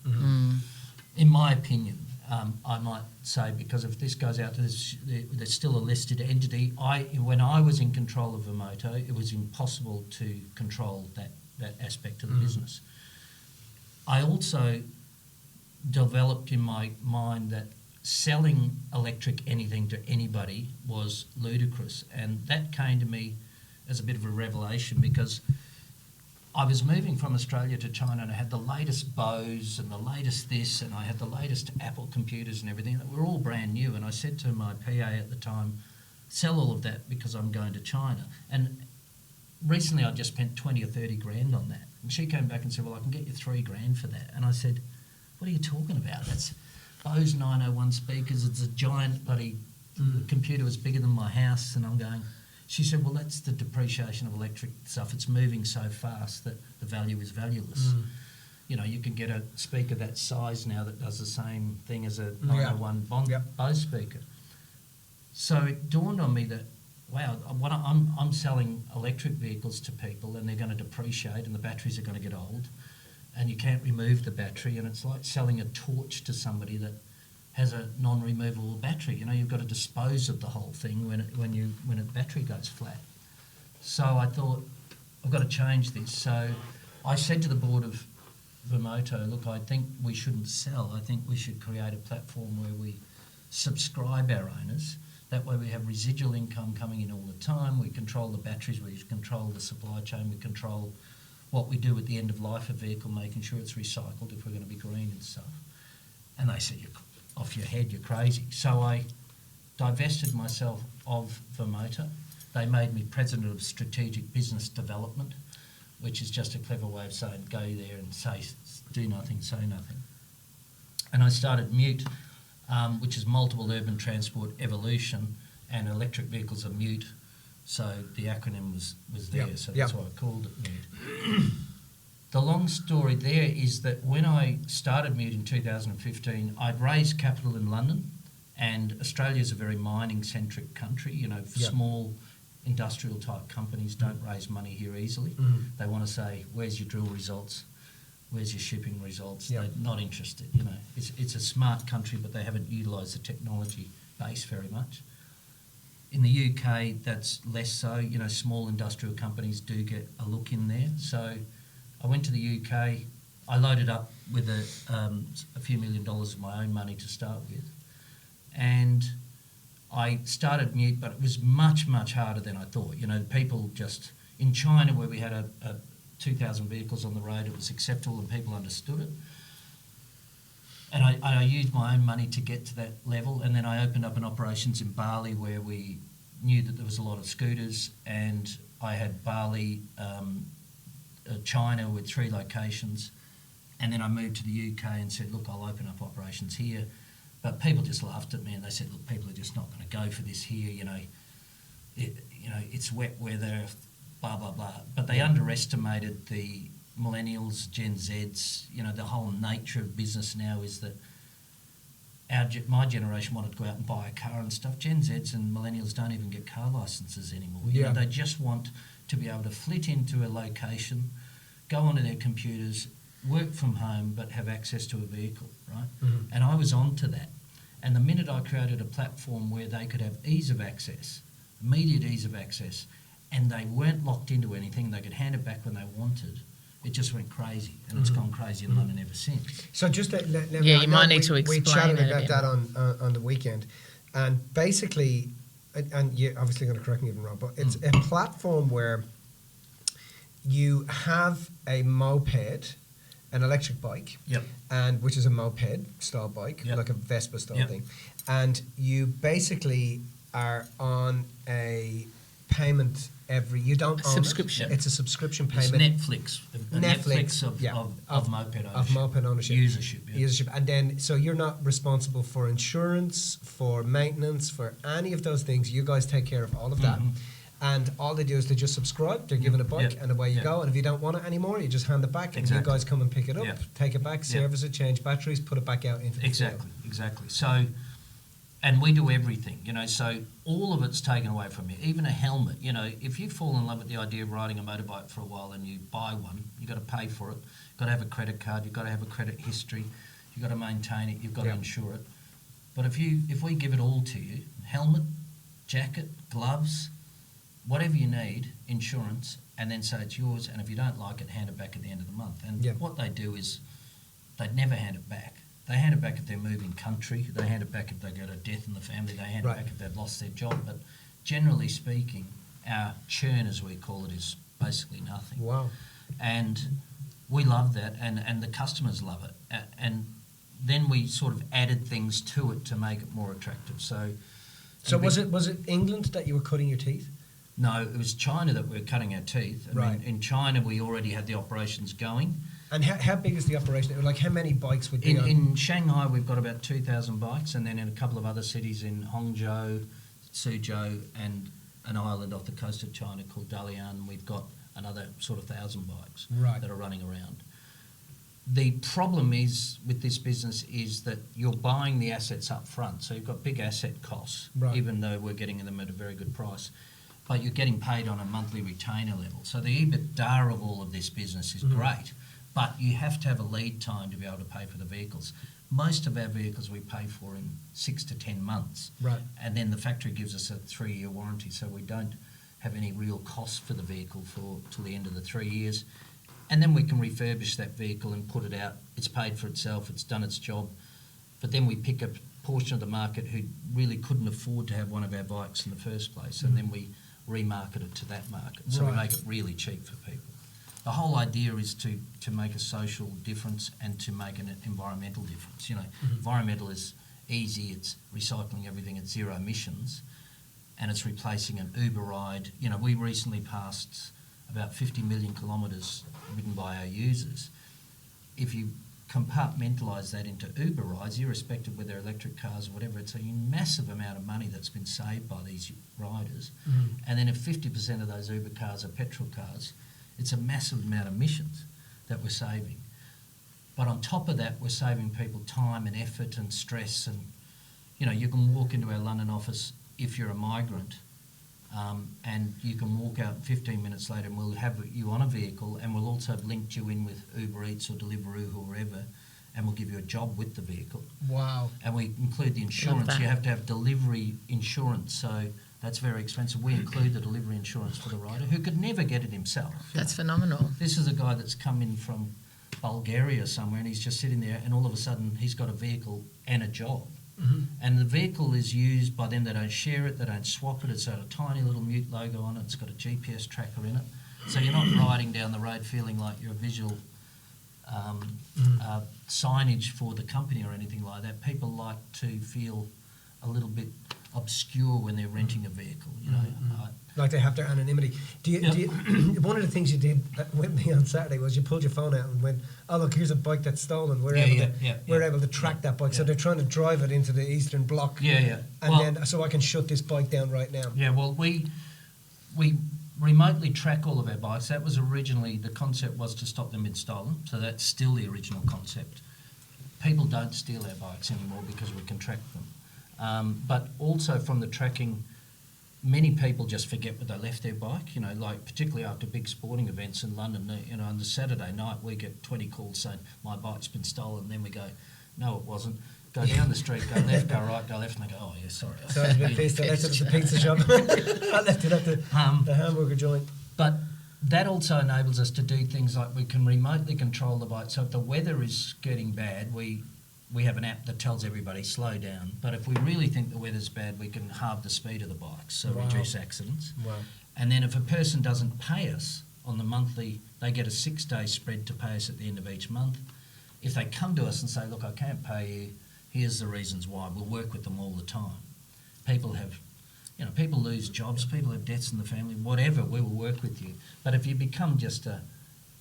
Speaker 2: in my opinion, I might say, because if this goes out to there's still a listed entity. When I was in control of Vimoto, it was impossible to control that aspect of the business. I also developed in my mind that selling electric anything to anybody was ludicrous, and that came to me as a bit of a revelation, because I was moving from Australia to China, and I had the latest Bose and the latest this, and I had the latest Apple computers and everything that were all brand new. And I said to my PA at the time, sell all of that because I'm going to China. And recently I just spent 20 or 30 grand on that. And she came back and said, well, I can get you $3,000 for that. And I said, what are you talking about? That's Bose 901 speakers. It's a giant bloody computer. It's bigger than my house. And I'm going, she said, well, that's the depreciation of electric stuff. It's moving so fast that the value is valueless. You know, you can get a speaker that size now that does the same thing as a 901 Bose speaker. So it dawned on me that, wow, I'm selling electric vehicles to people and they're going to depreciate and the batteries are going to get old and you can't remove the battery, and it's like selling a torch to somebody that has a non-removable battery. You know, you've got to dispose of the whole thing when a battery goes flat. So I thought, I've got to change this. So I said to the board of Vermoto, look, I think we shouldn't sell. I think we should create a platform where we subscribe our owners. That way we have residual income coming in all the time. We control the batteries, we control the supply chain, we control what we do at the end of life of a vehicle, making sure it's recycled if we're going to be green and stuff. And they said, you're off your head, you're crazy. So I divested myself of Vermoto. They made me president of strategic business development, which is just a clever way of saying go there and say, do nothing, say nothing. And I started MUTE, which is Multiple Urban Transport Evolution, and electric vehicles are MUTE, so the acronym was there, so that's why I called it MUTE. The long story there is that when I started MUTE in 2015, I'd raised capital in London, and Australia is a very mining-centric country. You know, small industrial-type companies don't raise money here easily. They want to say, where's your drill results? Where's your shipping results? They're not interested, you know. It's a smart country, but they haven't utilised the technology base very much. In the UK, that's less so. You know, small industrial companies do get a look in there. So I went to the UK. I loaded up with a few $1 million of my own money to start with. And I started MUTE, but it was much, much harder than I thought. You know, people just... In China, where we had a 2,000 vehicles on the road, it was acceptable and people understood it. And I used my own money to get to that level, and then I opened up an operations in Bali where we knew that there was a lot of scooters, and I had Bali, China with 3 locations, and then I moved to the UK and said, look, I'll open up operations here. But people just laughed at me and they said, look, people are just not going to go for this here, you know, it's wet weather, blah, blah, blah. But they underestimated the millennials, Gen Zs. You know, the whole nature of business now is that my generation wanted to go out and buy a car and stuff. Gen Zs and millennials don't even get car licenses anymore. You know, they just want to be able to flit into a location, go onto their computers, work from home, but have access to a vehicle, right? And I was on to that. And the minute I created a platform where they could have ease of access, immediate ease of access, and they weren't locked into anything, they could hand it back when they wanted, it just went crazy, and it's gone crazy in London ever since.
Speaker 4: So just
Speaker 3: you might need to explain.
Speaker 4: We chatted
Speaker 3: it
Speaker 4: about that on the weekend, and basically, and you're obviously going to correct me if I'm wrong, but it's a platform where you have a moped, an electric bike, and which is a moped style bike, like a Vespa style thing, and you basically are on a payment you don't own
Speaker 3: subscription.
Speaker 4: It's a subscription payment.
Speaker 2: It's Netflix of moped ownership.
Speaker 4: Of moped ownership.
Speaker 2: Usership.
Speaker 4: And then, so you're not responsible for insurance, for maintenance, for any of those things. You guys take care of all of that. And all they do is they just subscribe, they're given a bike, and away you go. And if you don't want it anymore, you just hand it back, and you guys come and pick it up, take it back, service it, change batteries, put it back out into the field.
Speaker 2: Exactly. So, and we do everything, you know, so all of it's taken away from you, even a helmet. You know, if you fall in love with the idea of riding a motorbike for a while and you buy one, you've got to pay for it, you've got to have a credit card, you've got to have a credit history, you've got to maintain it, you've got to insure it. But if we give it all to you, helmet, jacket, gloves, whatever you need, insurance, and then say it's yours, and if you don't like it, hand it back at the end of the month. And what they do is they'd never hand it back. They hand it back if they're moving country, they hand it back if they get a death in the family, they hand it back if they've lost their job. But generally speaking, our churn, as we call it, is basically nothing.
Speaker 4: Wow.
Speaker 2: And we love that, and the customers love it. And then we sort of added things to it to make it more attractive. So
Speaker 4: was it England that you were cutting your teeth?
Speaker 2: No, it was China that we're cutting our teeth. I
Speaker 4: Right.
Speaker 2: mean, in China, we already had the operations going.
Speaker 4: And how big is the operation? Like, how many bikes would be on?
Speaker 2: In Shanghai, we've got about 2,000 bikes, and then in a couple of other cities in Hangzhou, Suzhou, and an island off the coast of China called Dalian, we've got another sort of 1,000 bikes
Speaker 4: Right.
Speaker 2: that are running around. The problem is with this business is that you're buying the assets up front, so you've got big asset costs,
Speaker 4: Right.
Speaker 2: even though we're getting them at a very good price. But you're getting paid on a monthly retainer level. So the EBITDA of all of this business is great, but you have to have a lead time to be able to pay for the vehicles. Most of our vehicles we pay for in 6 to 10 months.
Speaker 4: Right.
Speaker 2: And then the factory gives us a 3-year warranty, so we don't have any real cost for the vehicle till the end of the 3 years. And then we can refurbish that vehicle and put it out. It's paid for itself, it's done its job. But then we pick a portion of the market who really couldn't afford to have one of our bikes in the first place, and then we remarket it to that market. So we
Speaker 4: Right.
Speaker 2: make it really cheap for people. The whole idea is to make a social difference and to make an environmental difference. You know, environmental is easy, it's recycling everything at zero emissions, and it's replacing an Uber ride. You know, we recently passed about 50 million kilometres ridden by our users. If you compartmentalise that into Uber rides, irrespective of whether they're electric cars or whatever, it's a massive amount of money that's been saved by these riders. And then if 50% of those Uber cars are petrol cars, it's a massive amount of emissions that we're saving. But on top of that, we're saving people time and effort and stress. And, you know, you can walk into our London office if you're a migrant, and you can walk out 15 minutes later and we'll have you on a vehicle, and we'll also have linked you in with Uber Eats or Deliveroo or wherever, and we'll give you a job with the vehicle.
Speaker 4: Wow.
Speaker 2: And we include the insurance.
Speaker 3: that.
Speaker 2: You have to have delivery insurance, so that's very expensive. We include the delivery insurance for the rider who could never get it himself.
Speaker 3: That's phenomenal.
Speaker 2: This is a guy that's come in from Bulgaria somewhere, and he's just sitting there, and all of a sudden he's got a vehicle and a job. And the vehicle is used by them. They don't share it, they don't swap it. It's got a tiny little MUTE logo on it. It's got a GPS tracker in it. So you're not riding down the road feeling like you're a visual signage for the company or anything like that. People like to feel a little bit obscure when they're renting a vehicle, you know.
Speaker 4: Like they have their anonymity. Do you, one of the things you did with me on Saturday was you pulled your phone out and went, "Oh look, here's a bike that's stolen. We're able to track that bike." So they're trying to drive it into the Eastern Bloc. And then so I can shut this bike down right now.
Speaker 2: Yeah, well, we remotely track all of our bikes. That was originally, the concept was to stop them being stolen, so that's still the original concept. People don't steal our bikes anymore because we can track them. But also from the tracking, many people just forget where they left their bike, you know, like particularly after big sporting events in London. You know, on the Saturday night we get 20 calls saying, "My bike's been stolen," and then we go, "No, it wasn't." Go down the street, go left, go right, go left, and they go, "Oh yeah, sorry."
Speaker 4: So I was a bit pissed. I left it at the pizza shop. I left it at the hamburger joint.
Speaker 2: But that also enables us to do things like we can remotely control the bike. So if the weather is getting bad, we have an app that tells everybody slow down. But if we really think the weather's bad, we can halve the speed of the bike, so reduce accidents.
Speaker 4: Wow.
Speaker 2: And then if a person doesn't pay us on the monthly, they get a 6-day spread to pay us at the end of each month. If they come to us and say, "Look, I can't pay you, here's the reasons why," we'll work with them all the time. People have, you know, people lose jobs, people have debts in the family, whatever, we will work with you. But if you become just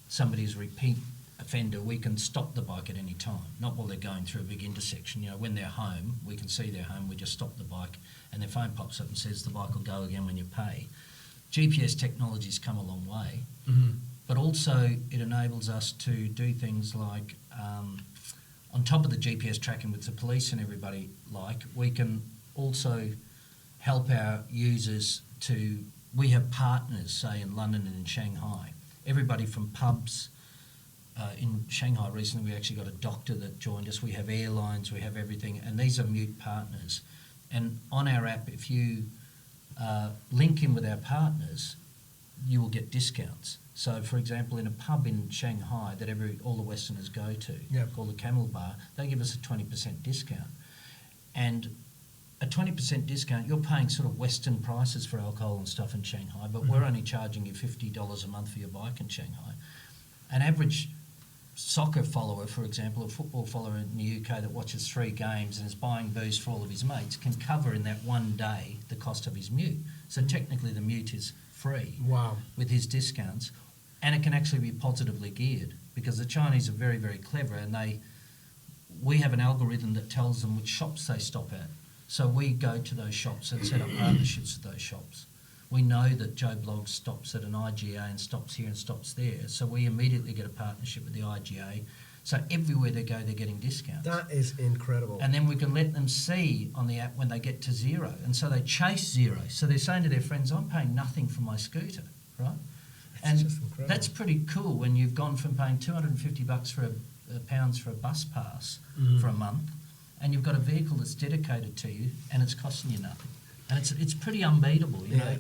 Speaker 2: somebody's repeat offender, we can stop the bike at any time, not while they're going through a big intersection. You know, when they're home, we can see they're home, we just stop the bike and their phone pops up and says the bike will go again when you pay. GPS technology's come a long way, but also it enables us to do things like, on top of the GPS tracking with the police and everybody, like, we can also help our users to, we have partners, say in London and in Shanghai, everybody from pubs. In Shanghai recently, we actually got a doctor that joined us. We have airlines, we have everything, and these are MUTE partners. And on our app, if you link in with our partners, you will get discounts. So, for example, in a pub in Shanghai that all the Westerners go to, called the Camel Bar, they give us a 20% discount. And a 20% discount, you're paying sort of Western prices for alcohol and stuff in Shanghai, but we're only charging you $50 a month for your bike in Shanghai. An average soccer follower, for example, a football follower in the UK that watches 3 games and is buying booze for all of his mates, can cover in that one day the cost of his MUTE. So technically the MUTE is free
Speaker 4: Wow.
Speaker 2: with his discounts, and it can actually be positively geared because the Chinese are very, very clever, and we have an algorithm that tells them which shops they stop at. So we go to those shops and set up partnerships with those shops. We know that Joe Bloggs stops at an IGA and stops here and stops there, so we immediately get a partnership with the IGA. So everywhere they go, they're getting discounts.
Speaker 4: That is incredible.
Speaker 2: And then we can let them see on the app when they get to zero. And so they chase zero. So they're saying to their friends, I'm paying nothing for my scooter, right?
Speaker 4: That's just incredible.
Speaker 2: That's pretty cool when you've gone from paying $250 for pounds for a bus pass for a month, and you've got a vehicle that's dedicated to you and it's costing you nothing. And it's pretty unbeatable, you know.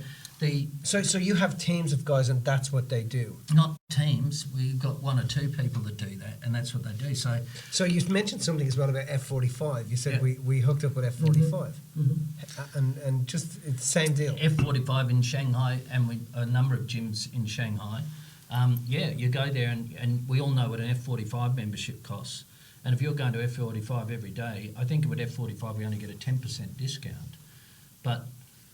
Speaker 4: So you have teams of guys and that's what they do?
Speaker 2: Not teams. We've got one or two people that do that, and that's what they do. So
Speaker 4: you mentioned something as well about F45. You said we hooked up with F45. And just it's the same deal.
Speaker 2: F45 in Shanghai, and a number of gyms in Shanghai. You go there and we all know what an F45 membership costs. And if you're going to F45 every day, I think with F45 we only get a 10% discount. But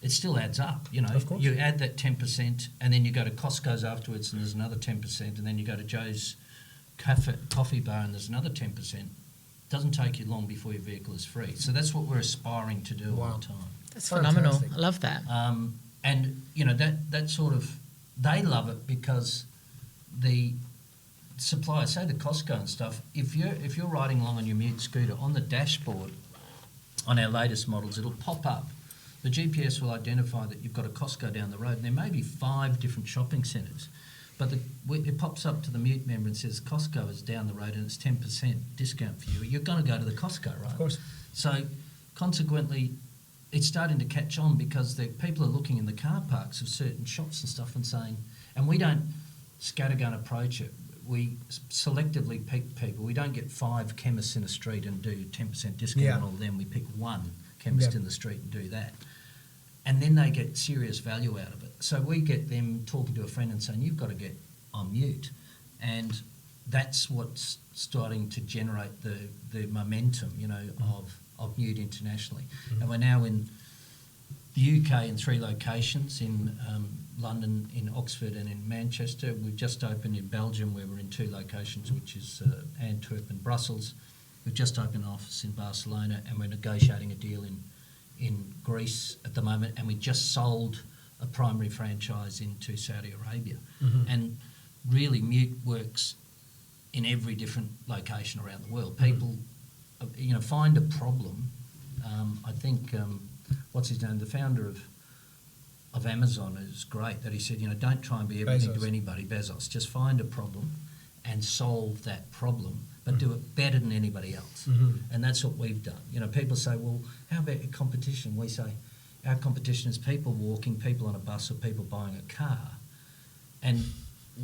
Speaker 2: it still adds up, you know.
Speaker 4: Of course.
Speaker 2: You add that 10% and then you go to Costco's afterwards and there's another 10%, and then you go to Joe's coffee bar and there's another 10%. It doesn't take you long before your vehicle is free. So that's what we're aspiring to do all the time.
Speaker 3: That's
Speaker 4: Fantastic.
Speaker 3: phenomenal. I love that.
Speaker 2: And, you know, that sort of, they love it because the supplier, say the Costco and stuff, if you're riding along on your Mute scooter, on the dashboard on our latest models, it'll pop up. The GPS will identify that you've got a Costco down the road, and there may be 5 different shopping centres, but it pops up to the Mute member and says Costco is down the road and it's 10% discount for you. You're going to go to the Costco, right?
Speaker 4: Of course.
Speaker 2: So consequently, it's starting to catch on because people are looking in the car parks of certain shops and stuff and saying, and we don't scattergun approach it. We selectively pick people. We don't get 5 chemists in a street and do 10% discount on all of them. We pick 1 chemist in the street and do that. And then they get serious value out of it. So we get them talking to a friend and saying, you've got to get on Mute. And that's what's starting to generate the momentum, you know, of Mute internationally. And we're now in the UK in 3 locations, in London, in Oxford and in Manchester. We've just opened in Belgium, where we're in 2 locations, which is Antwerp and Brussels. We've just opened an office in Barcelona, and we're negotiating a deal in Greece at the moment, and we just sold a primary franchise into Saudi Arabia. And really, Mute works in every different location around the world. People, you know, find a problem. I think, what's his name, the founder of Amazon is great, that he said, you know, don't try and be everything to anybody, Bezos. Just find a problem and solve that problem, but do it better than anybody else. And that's what we've done. You know, people say, well, how about your competition? We say, our competition is people walking, people on a bus, or people buying a car. And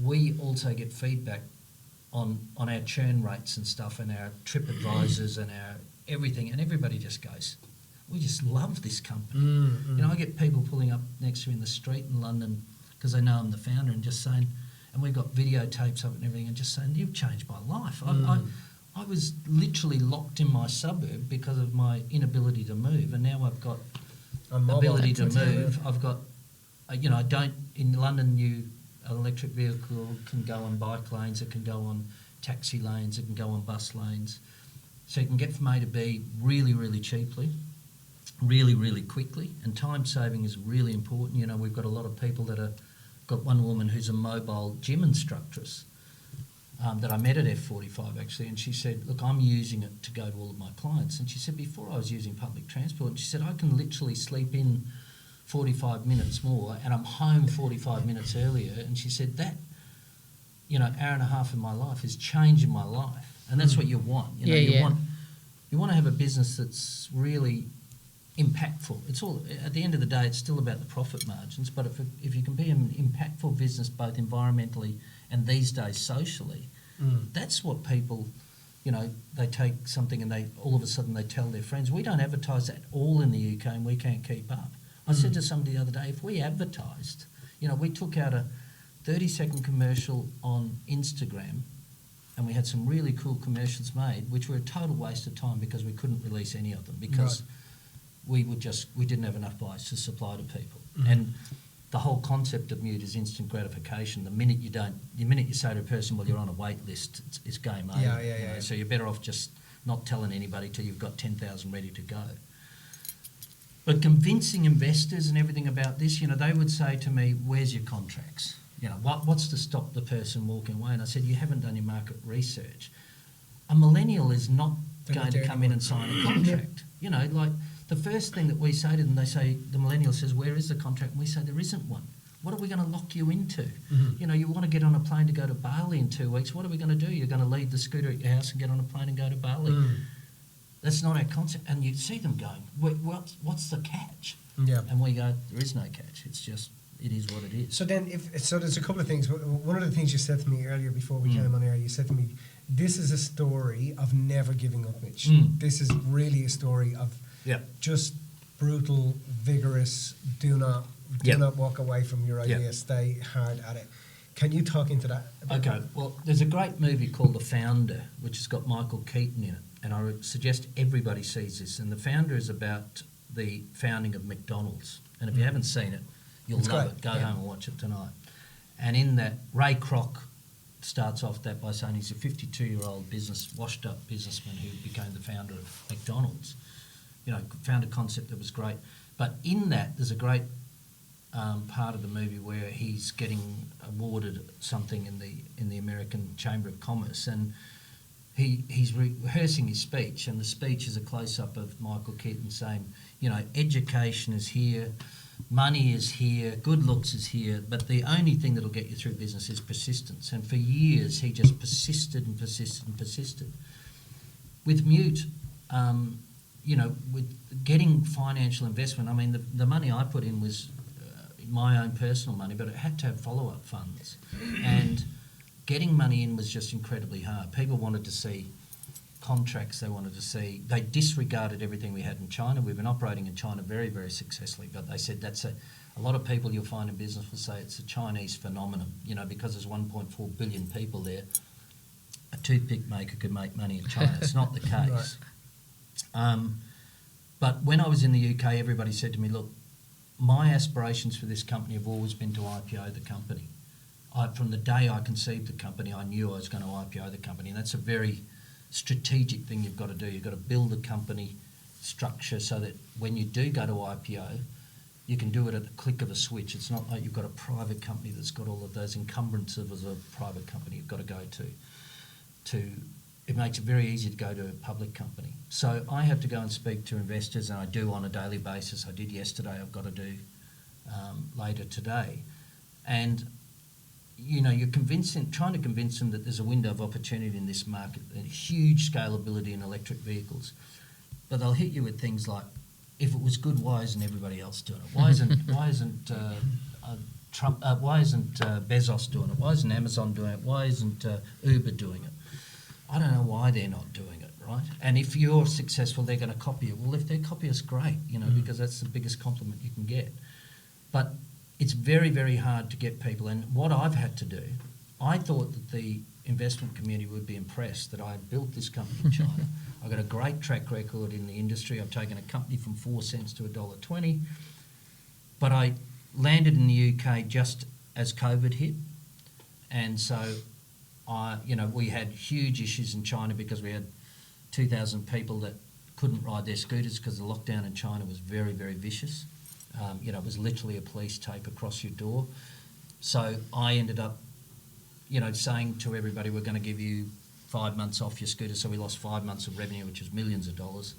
Speaker 2: we also get feedback on our churn rates and stuff, and our trip advisors and our everything, and everybody just goes, we just love this company. You know, I get people pulling up next to me in the street in London because they know I'm the founder, and just saying, and we've got videotapes of it and everything, and just saying, you've changed my life. I was literally locked in my suburb because of my inability to move, and now I've got ability to move. I've got, you know, I don't, in London, an electric vehicle can go on bike lanes, it can go on taxi lanes, it can go on bus lanes. So you can get from A to B really, really cheaply, really, really quickly, and time saving is really important. You know, we've got a lot of people that are, got one woman who's a mobile gym instructress that I met at F45 actually, and she said, look, I'm using it to go to all of my clients. And she said, before I was using public transport, and she said, I can literally sleep in 45 minutes more and I'm home 45 minutes earlier. And she said, that, you know, hour and a half of my life is changing my life. And that's what you want. You know, you want to have a business that's really impactful. It's all, at the end of the day, it's still about the profit margins, but if you can be an impactful business both environmentally and these days socially, that's what people, you know, they take something and they all of a sudden they tell their friends. We don't advertise at all in the UK and we can't keep up. I said to somebody the other day, if we advertised, you know, we took out a 30-second commercial on Instagram, and we had some really cool commercials made, which were a total waste of time because we couldn't release any of them because we didn't have enough buyers to supply to people. And the whole concept of MUTE is instant gratification. The minute you say to a person, well, you're on a wait list, it's game over.
Speaker 4: Yeah.
Speaker 2: So you're better off just not telling anybody till you've got 10,000 ready to go. But convincing investors and everything about this, they would say to me, where's your contracts? What's to stop the person walking away? And I said, you haven't done your market research. A millennial is not going to come in and sign a contract. Like the first thing that we say to them, the millennial says, where is the contract? And we say, there isn't one. What are we going to lock you into? You want to get on a plane to go to Bali in 2 weeks. What are we going to do? You're going to leave the scooter at your house and get on a plane and go to Bali. That's not our concept. And you see them going, what's the catch?
Speaker 4: Yeah.
Speaker 2: And we go, there is no catch. It's just, it is what it is.
Speaker 4: So then, there's a couple of things. One of the things you said to me earlier before we came on air, you said to me, this is a story of never giving up, Mitch. This is really a story of just brutal, vigorous, do not walk away from your idea, stay hard at it. Can you talk into that?
Speaker 2: Okay, well, there's a great movie called The Founder, which has got Michael Keaton in it, and I would suggest everybody sees this. And The Founder is about the founding of McDonald's. And if you haven't seen it, you'll love it. Go home and watch it tonight. And in that, Ray Kroc starts off that by saying he's a 52-year-old washed-up businessman who became the founder of McDonald's. Found a concept that was great. But in that, there's a great part of the movie where he's getting awarded something in the American Chamber of Commerce, and he's rehearsing his speech, and the speech is a close-up of Michael Keaton saying, education is here, money is here, good looks is here, but the only thing that'll get you through business is persistence. And for years, he just persisted and persisted and persisted. With MUTE, with getting financial investment, I mean, the money I put in was my own personal money, but it had to have follow-up funds. And getting money in was just incredibly hard. People wanted to see contracts, they disregarded everything we had in China. We've been operating in China very, very successfully, but they said a lot of people you'll find in business will say it's a Chinese phenomenon, because there's 1.4 billion people there. A toothpick maker could make money in China. It's not the case. Right. But when I was in the UK, everybody said to me, look, my aspirations for this company have always been to IPO the company. From the day I conceived the company, I knew I was going to IPO the company, and that's a very strategic thing you've got to do. You've got to build a company structure so that when you do go to IPO, you can do it at the click of a switch. It's not like you've got a private company that's got all of those encumbrances as a private company you've got to go to. It makes it very easy to go to a public company. So I have to go and speak to investors, and I do on a daily basis. I did yesterday, I've got to do later today. And, you're trying to convince them that there's a window of opportunity in this market, and huge scalability in electric vehicles. But they'll hit you with things like, if it was good, why isn't everybody else doing it? Why isn't Bezos doing it? Why isn't Amazon doing it? Why isn't Uber doing it? I don't know why they're not doing it, right? And if you're successful, they're going to copy you. Well, if they copy us, great, because that's the biggest compliment you can get. But it's very, very hard to get people. And what I've had to do, I thought that the investment community would be impressed that I had built this company in China. I've got a great track record in the industry. I've taken a company from 4 cents to $1.20. But I landed in the UK just as COVID hit. And so we had huge issues in China because we had 2,000 people that couldn't ride their scooters because the lockdown in China was very, very vicious. It was literally a police tape across your door. So I ended up, saying to everybody, we're going to give you 5 months off your scooter. So we lost 5 months of revenue, which is millions of dollars.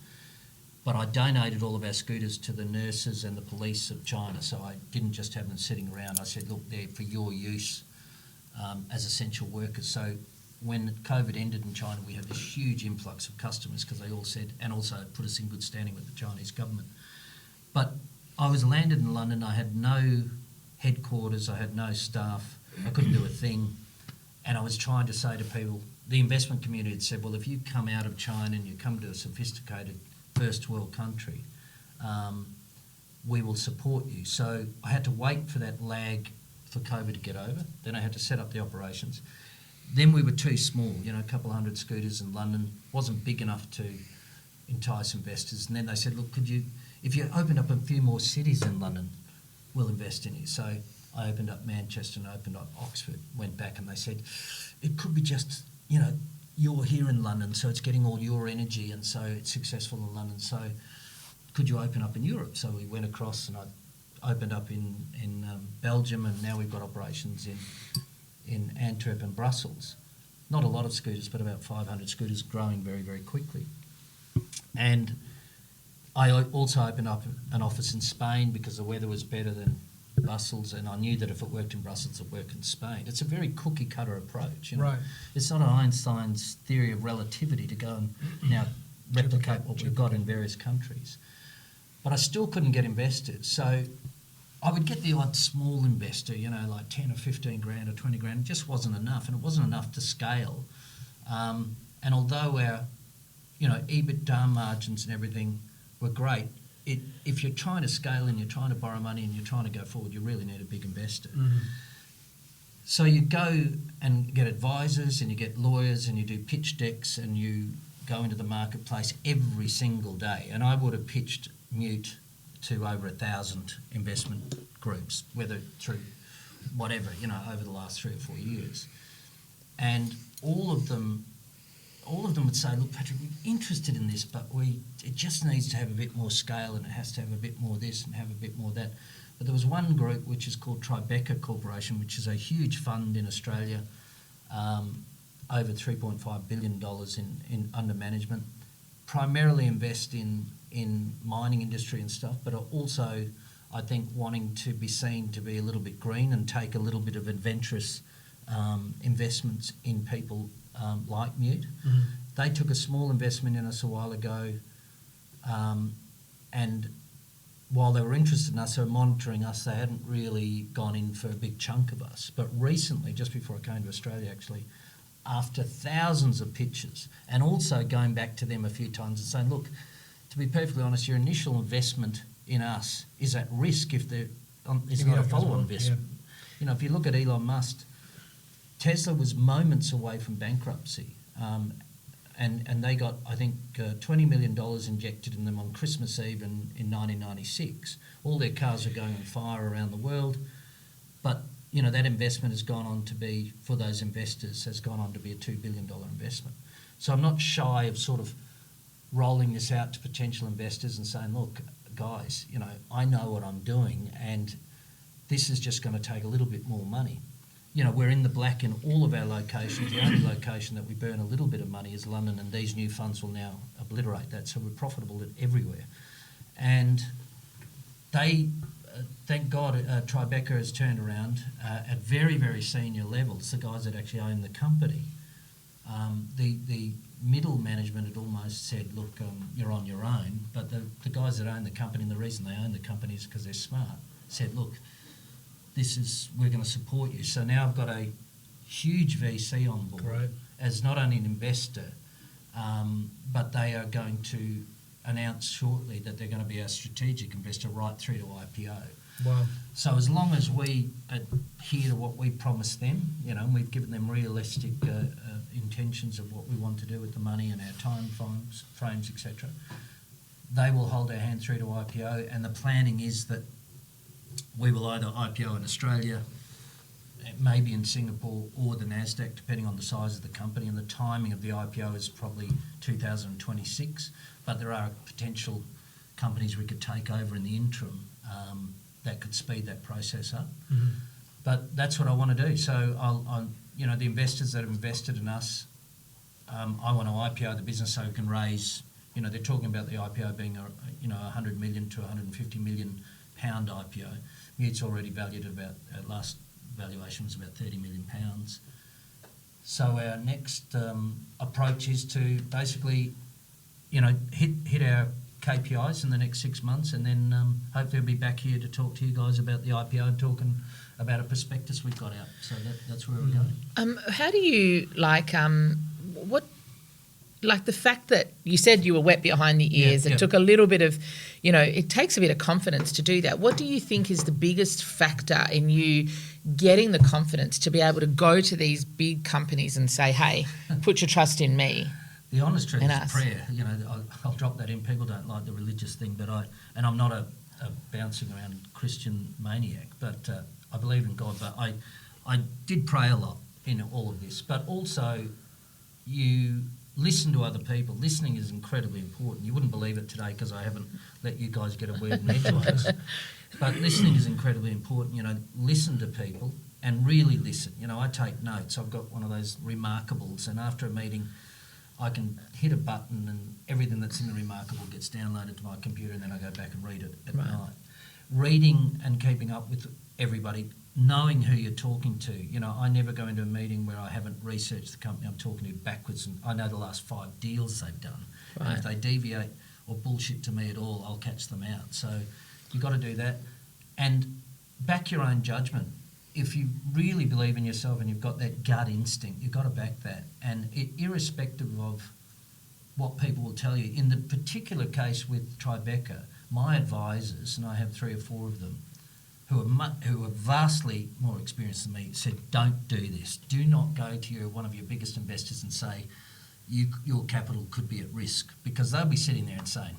Speaker 2: But I donated all of our scooters to the nurses and the police of China. So I didn't just have them sitting around. I said, look, they're for your use as essential workers. So when COVID ended in China, we had this huge influx of customers because they all said, and also put us in good standing with the Chinese government. But I was landed in London. I had no headquarters. I had no staff. I couldn't do a thing. And I was trying to say to people, the investment community had said, well, if you come out of China and you come to a sophisticated first world country, we will support you. So I had to wait for that lag for COVID to get over. Then I had to set up the operations. Then we were too small, a couple of hundred scooters in London, wasn't big enough to entice investors. And then they said, look, if you opened up a few more cities in London, we'll invest in you. So I opened up Manchester and opened up Oxford, went back and they said, it could be just, you're here in London, so it's getting all your energy and so it's successful in London. So could you open up in Europe? So we went across and I opened up in Belgium, and now we've got operations in Antwerp and Brussels. Not a lot of scooters, but about 500 scooters, growing very, very quickly. And I also opened up an office in Spain because the weather was better than Brussels, and I knew that if it worked in Brussels, it worked in Spain. It's a very cookie-cutter approach.
Speaker 4: Right.
Speaker 2: It's not Einstein's theory of relativity to go and now replicate what we've got in various countries. But I still couldn't get investors. So I would get the odd small investor, like 10 or 15 grand or 20 grand. It just wasn't enough, and it wasn't enough to scale. And although our, EBITDA margins and everything were great, if you're trying to scale and you're trying to borrow money and you're trying to go forward, you really need a big investor.
Speaker 4: Mm-hmm.
Speaker 2: So you go and get advisors and you get lawyers and you do pitch decks and you go into the marketplace every single day. And I would have pitched Mute to over 1,000 investment groups, whether through whatever, over the last 3 or 4 years. And all of them would say, look, Patrick, we're interested in this, but it just needs to have a bit more scale, and it has to have a bit more this and have a bit more that. But there was one group which is called Tribeca Corporation, which is a huge fund in Australia, over $3.5 billion in under management, primarily invest in mining industry and stuff, but are also, I think, wanting to be seen to be a little bit green and take a little bit of adventurous investments in people like Mute.
Speaker 4: Mm-hmm.
Speaker 2: They took a small investment in us a while ago, and while they were interested in us, they were monitoring us, they hadn't really gone in for a big chunk of us. But recently, just before I came to Australia actually, after thousands of pitches, and also going back to them a few times and saying, look, to be perfectly honest, your initial investment in us is at risk if there is not a follow-on investment. Yeah. If you look at Elon Musk, Tesla was moments away from bankruptcy, and they got, I think, $20 million injected in them on Christmas Eve in 1996. All their cars are going on fire around the world, but that investment has gone on to be, for those investors, has gone on to be a $2 billion investment. So I'm not shy of sort of rolling this out to potential investors and saying, look, guys, I know what I'm doing, and this is just going to take a little bit more money. We're in the black in all of our locations. The only location that we burn a little bit of money is London, and these new funds will now obliterate that. So we're profitable everywhere. And they, thank God, Tribeca has turned around at very, very senior levels, the guys that actually own the company. The middle management had almost said, look, you're on your own. But the guys that own the company, and the reason they own the company is because they're smart, said, look, we're going to support you. So now I've got a huge VC on board.
Speaker 4: Right.
Speaker 2: As not only an investor, but they are going to announce shortly that they're going to be our strategic investor right through to IPO.
Speaker 4: Wow.
Speaker 2: So as long as we adhere to what we promised them, and we've given them realistic intentions of what we want to do with the money and our time frames, etc., they will hold our hand through to IPO. And the planning is that we will either IPO in Australia, maybe in Singapore, or the NASDAQ, depending on the size of the company. And the timing of the IPO is probably 2026. But there are potential companies we could take over in the interim that could speed that process up.
Speaker 4: Mm-hmm.
Speaker 2: But that's what I want to do. So I'll the investors that have invested in us, I want to IPO the business so we can raise. They're talking about the IPO being a 100 million to 150 million pound IPO. Mute's already valued at last valuation was about 30 million pounds. So our next approach is to basically, hit our KPIs in the next 6 months, and then hopefully I'll be back here to talk to you guys about the IPO and talking about a prospectus we've got out. So that's where we're going.
Speaker 3: How do you the fact that you said you were wet behind the ears, it took a little bit of, it takes a bit of confidence to do that. What do you think is the biggest factor in you getting the confidence to be able to go to these big companies and say, hey, put your trust in me?
Speaker 2: The honest truth is
Speaker 3: us.
Speaker 2: prayer. I'll drop that in. People don't like the religious thing, but I'm not a bouncing around Christian maniac, but I believe in God. But I did pray a lot in all of this. But also, you listen to other people. Listening is incredibly important. You wouldn't believe it today because I haven't let you guys get a word in edgewise. But listening is incredibly important. You know, listen to people and really listen. You know, I take notes. I've got one of those remarkables, and after a meeting, I can hit a button and everything that's in the remarkable gets downloaded to my computer, and then I go back and read it at night. Reading and keeping up with everybody, knowing who you're talking to. You know, I never go into a meeting where I haven't researched the company I'm talking to backwards, and I know the last 5 deals they've done.
Speaker 3: Right.
Speaker 2: And if they deviate or bullshit to me at all, I'll catch them out. So you've got to do that. And back your own judgment. If you really believe in yourself and you've got that gut instinct, you've got to back that. And irrespective of what people will tell you, in the particular case with Tribeca, my advisors, and I have 3 or 4 of them, who are vastly more experienced than me, said, don't do this. Do not go to one of your biggest investors and say, your capital could be at risk, because they'll be sitting there and saying,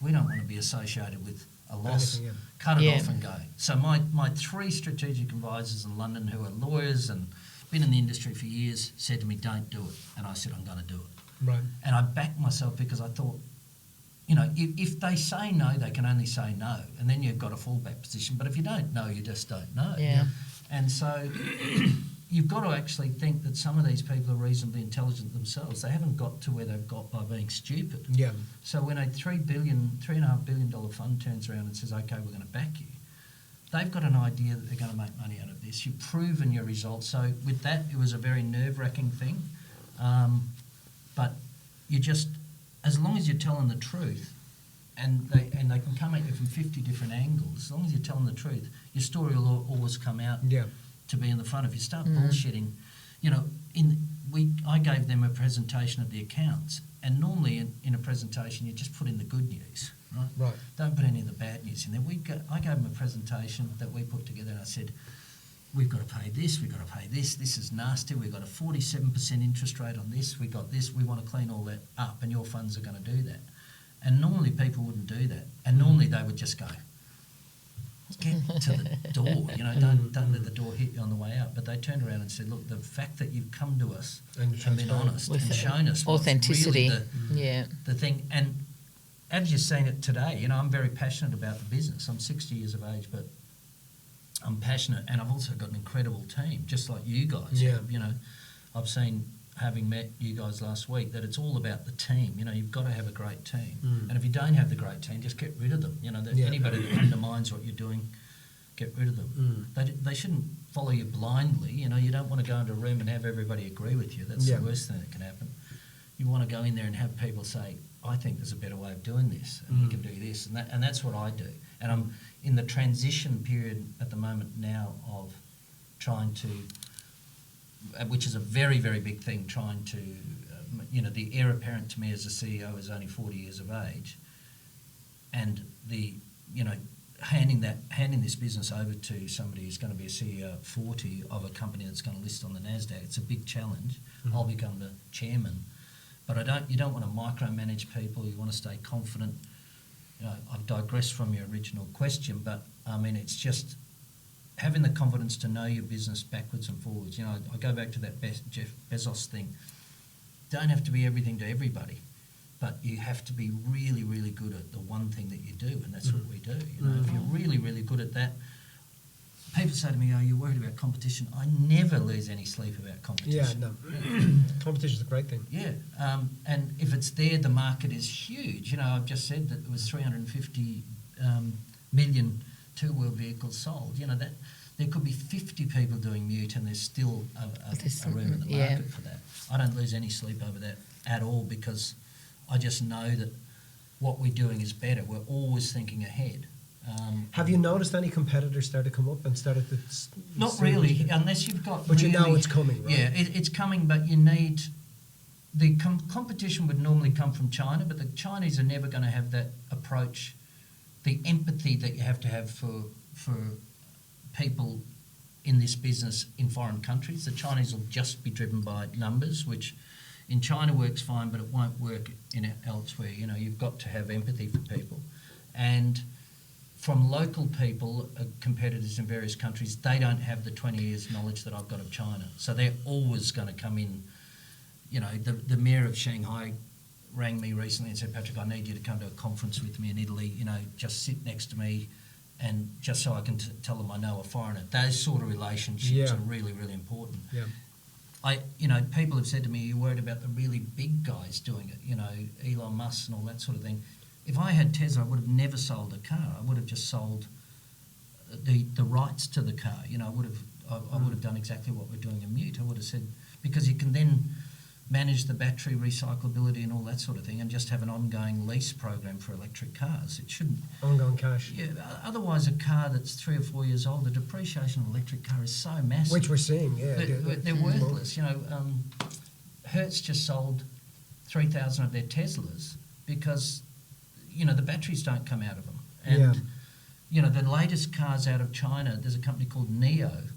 Speaker 2: we don't want to be associated with a loss.
Speaker 4: Anything, yeah.
Speaker 2: Cut it off and go. So my 3 strategic advisors in London who are lawyers and been in the industry for years said to me, don't do it. And I said, I'm going to do it.
Speaker 4: Right.
Speaker 2: And I backed myself because I thought, you know, if they say no, they can only say no. And then you've got a fallback position. But if you don't know, you just don't know.
Speaker 3: Yeah.
Speaker 2: And so you've got to actually think that some of these people are reasonably intelligent themselves. They haven't got to where they've got by being stupid.
Speaker 4: Yeah.
Speaker 2: So when a $3.5 billion fund turns around and says, okay, we're going to back you, they've got an idea that they're going to make money out of this. You've proven your results. So with that, it was a very nerve-wracking thing. But you just, as long as you're telling the truth, and they can come at you from 50 different angles, as long as you're telling the truth, your story will always come out to be in the front. If you start bullshitting, you know, I gave them a presentation of the accounts, and normally in a presentation you just put in the good news, right?
Speaker 4: Right.
Speaker 2: Don't put any of the bad news in there. I gave them a presentation that we put together, and I said, we've got to pay this, we've got to pay this, this is nasty, we've got a 47% interest rate on this, we got this, we want to clean all that up, and your funds are going to do that. And normally people wouldn't do that, and normally they would just go, get to the door, you know, don't let the door hit you on the way out. But they turned around and said, look, the fact that you've come to us and been honest and shown us
Speaker 3: authenticity,
Speaker 2: what's really the thing. And as you've seen it today, you know, I'm very passionate about the business. I'm 60 years of age, but I'm passionate, and I've also got an incredible team, just like you guys have. You know, I've seen, having met you guys last week, that it's all about the team. You know, you've got to have a great team. And if you don't have the great team, just get rid of them. You know, anybody that undermines what you're doing, get rid of them. They shouldn't follow you blindly. You know, you don't want to go into a room and have everybody agree with you. That's the worst thing that can happen. You want to go in there and have people say, I think there's a better way of doing this, and we can do this. And that's what I do. And I'm in the transition period at the moment now of trying to, which is a very, very big thing, trying to, you know, the heir apparent to me as a CEO is only 40 years of age. And you know, handing this business over to somebody who's going to be a CEO at 40 of a company that's going to list on the NASDAQ, it's a big challenge. I'll become the chairman. But you don't want to micromanage people. You want to stay confident. You know, I've digressed from your original question, but I mean, it's just having the confidence to know your business backwards and forwards. You know, I go back to that Jeff Bezos thing. Don't have to be everything to everybody, but you have to be really, really good at the one thing that you do, and that's what we do. You know, if you're really, really good at that, people say to me, "Oh, you're worried about competition." I never lose any sleep about competition.
Speaker 4: Yeah, no. Competition's a great thing.
Speaker 2: Yeah, and if it's there, the market is huge. You know, I've just said that there was 350 million two-wheel vehicles sold. You know, that there could be 50 people doing mute, and there's still a room in the market for that. I don't lose any sleep over that at all, because I just know that what we're doing is better. We're always thinking ahead.
Speaker 4: Have you noticed any competitors start to come up and started to...
Speaker 2: Not really, unless you've got...
Speaker 4: But
Speaker 2: really,
Speaker 4: you know it's coming, right?
Speaker 2: Yeah, it's coming, but you need... The competition would normally come from China, but the Chinese are never going to have that approach, the empathy that you have to have for people in this business in foreign countries. The Chinese will just be driven by numbers, which in China works fine, but it won't work elsewhere. You know, you've got to have empathy for people. And from local people, competitors in various countries, they don't have the 20 years knowledge that I've got of China. So they're always going to come in. You know, the mayor of Shanghai rang me recently and said, Patrick, I need you to come to a conference with me in Italy, you know, just sit next to me and just so I can tell them I know a foreigner. Those sort of relationships are really, really important.
Speaker 4: Yeah.
Speaker 2: You know, people have said to me, you're worried about the really big guys doing it, you know, Elon Musk and all that sort of thing. If I had Tesla, I would have never sold a car. I would have just sold the rights to the car. You know, I would have done exactly what we're doing in Mute. I would have said, because you can then manage the battery recyclability and all that sort of thing and just have an ongoing lease program for electric cars. It shouldn't...
Speaker 4: Ongoing cash.
Speaker 2: Yeah, otherwise a car that's 3 or 4 years old, the depreciation of an electric car is so massive.
Speaker 4: Which we're seeing, yeah.
Speaker 2: They're worthless. You know, Hertz just sold 3,000 of their Teslas because, you know, the batteries don't come out of them. And, you know, the latest cars out of China, there's a company called NIO,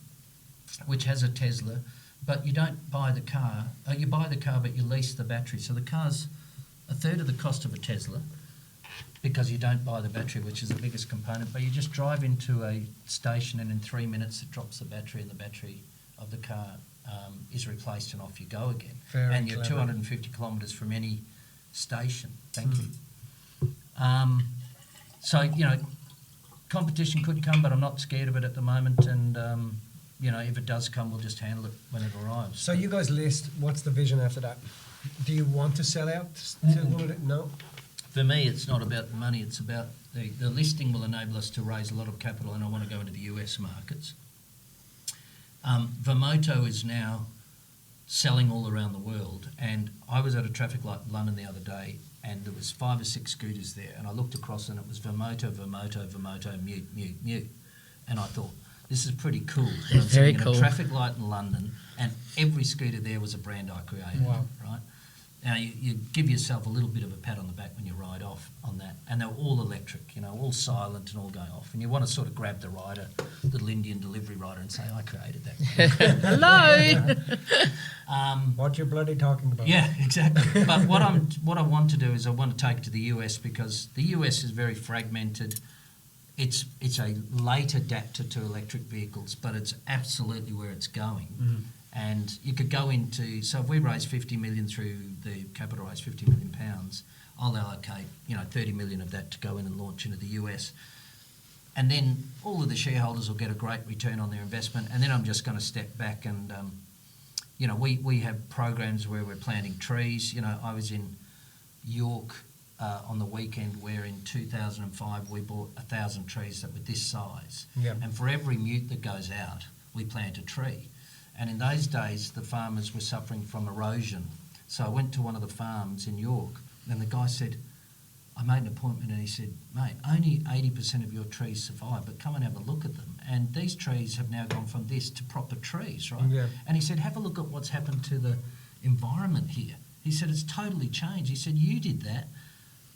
Speaker 2: which has a Tesla, but you don't buy the car. You buy the car, but you lease the battery. So the car's a third of the cost of a Tesla because you don't buy the battery, which is the biggest component. But you just drive into a station and in 3 minutes it drops the battery and the battery of the car is replaced and off you go again.
Speaker 4: Very
Speaker 2: and you're
Speaker 4: clever.
Speaker 2: 250 kilometres from any station. Thank you. So, you know, competition could come, but I'm not scared of it at the moment. And, you know, if it does come, we'll just handle it when it arrives.
Speaker 4: So you guys list, what's the vision after that? Do you want to sell out to one of the, no?
Speaker 2: For me, it's not about the money. It's about the listing will enable us to raise a lot of capital, and I want to go into the US markets. Vermoto is now selling all around the world, and I was at a traffic light in London the other day, and there was 5 or 6 scooters there, and I looked across and it was Vermoto, Mute. And I thought, this is pretty cool. And I'm
Speaker 3: Very
Speaker 2: sitting
Speaker 3: cool.
Speaker 2: at a traffic light in London, and every scooter there was a brand I created,
Speaker 4: Wow.
Speaker 2: right? Now, you give yourself a little bit of a pat on the back when you ride off on that. And they're all electric, you know, all silent and all going off. And you want to sort of grab the rider, little Indian delivery rider, and say, I created that.
Speaker 3: Hello.
Speaker 4: What you're bloody talking about?
Speaker 2: Yeah, exactly. But what I want to do is I want to take it to the US because the US is very fragmented. It's a late adapter to electric vehicles, but it's absolutely where it's going. And you could go into, so if we raise 50 million through the capital raise, 50 million pounds, I'll allocate, you know, 30 million of that to go in and launch into the US. And then all of the shareholders will get a great return on their investment. And then I'm just going to step back and, you know, we have programs where we're planting trees. You know, I was in York on the weekend where in 2005 we bought 1,000 trees that were this size.
Speaker 4: Yeah.
Speaker 2: And for every mute that goes out, we plant a tree. And in those days, the farmers were suffering from erosion. So I went to one of the farms in York, and the guy said, I made an appointment, and he said, mate, only 80% of your trees survive, but come and have a look at them. And these trees have now gone from this to proper trees, right?
Speaker 4: Yeah.
Speaker 2: And he said, have a look at what's happened to the environment here. He said, it's totally changed. He said, you did that.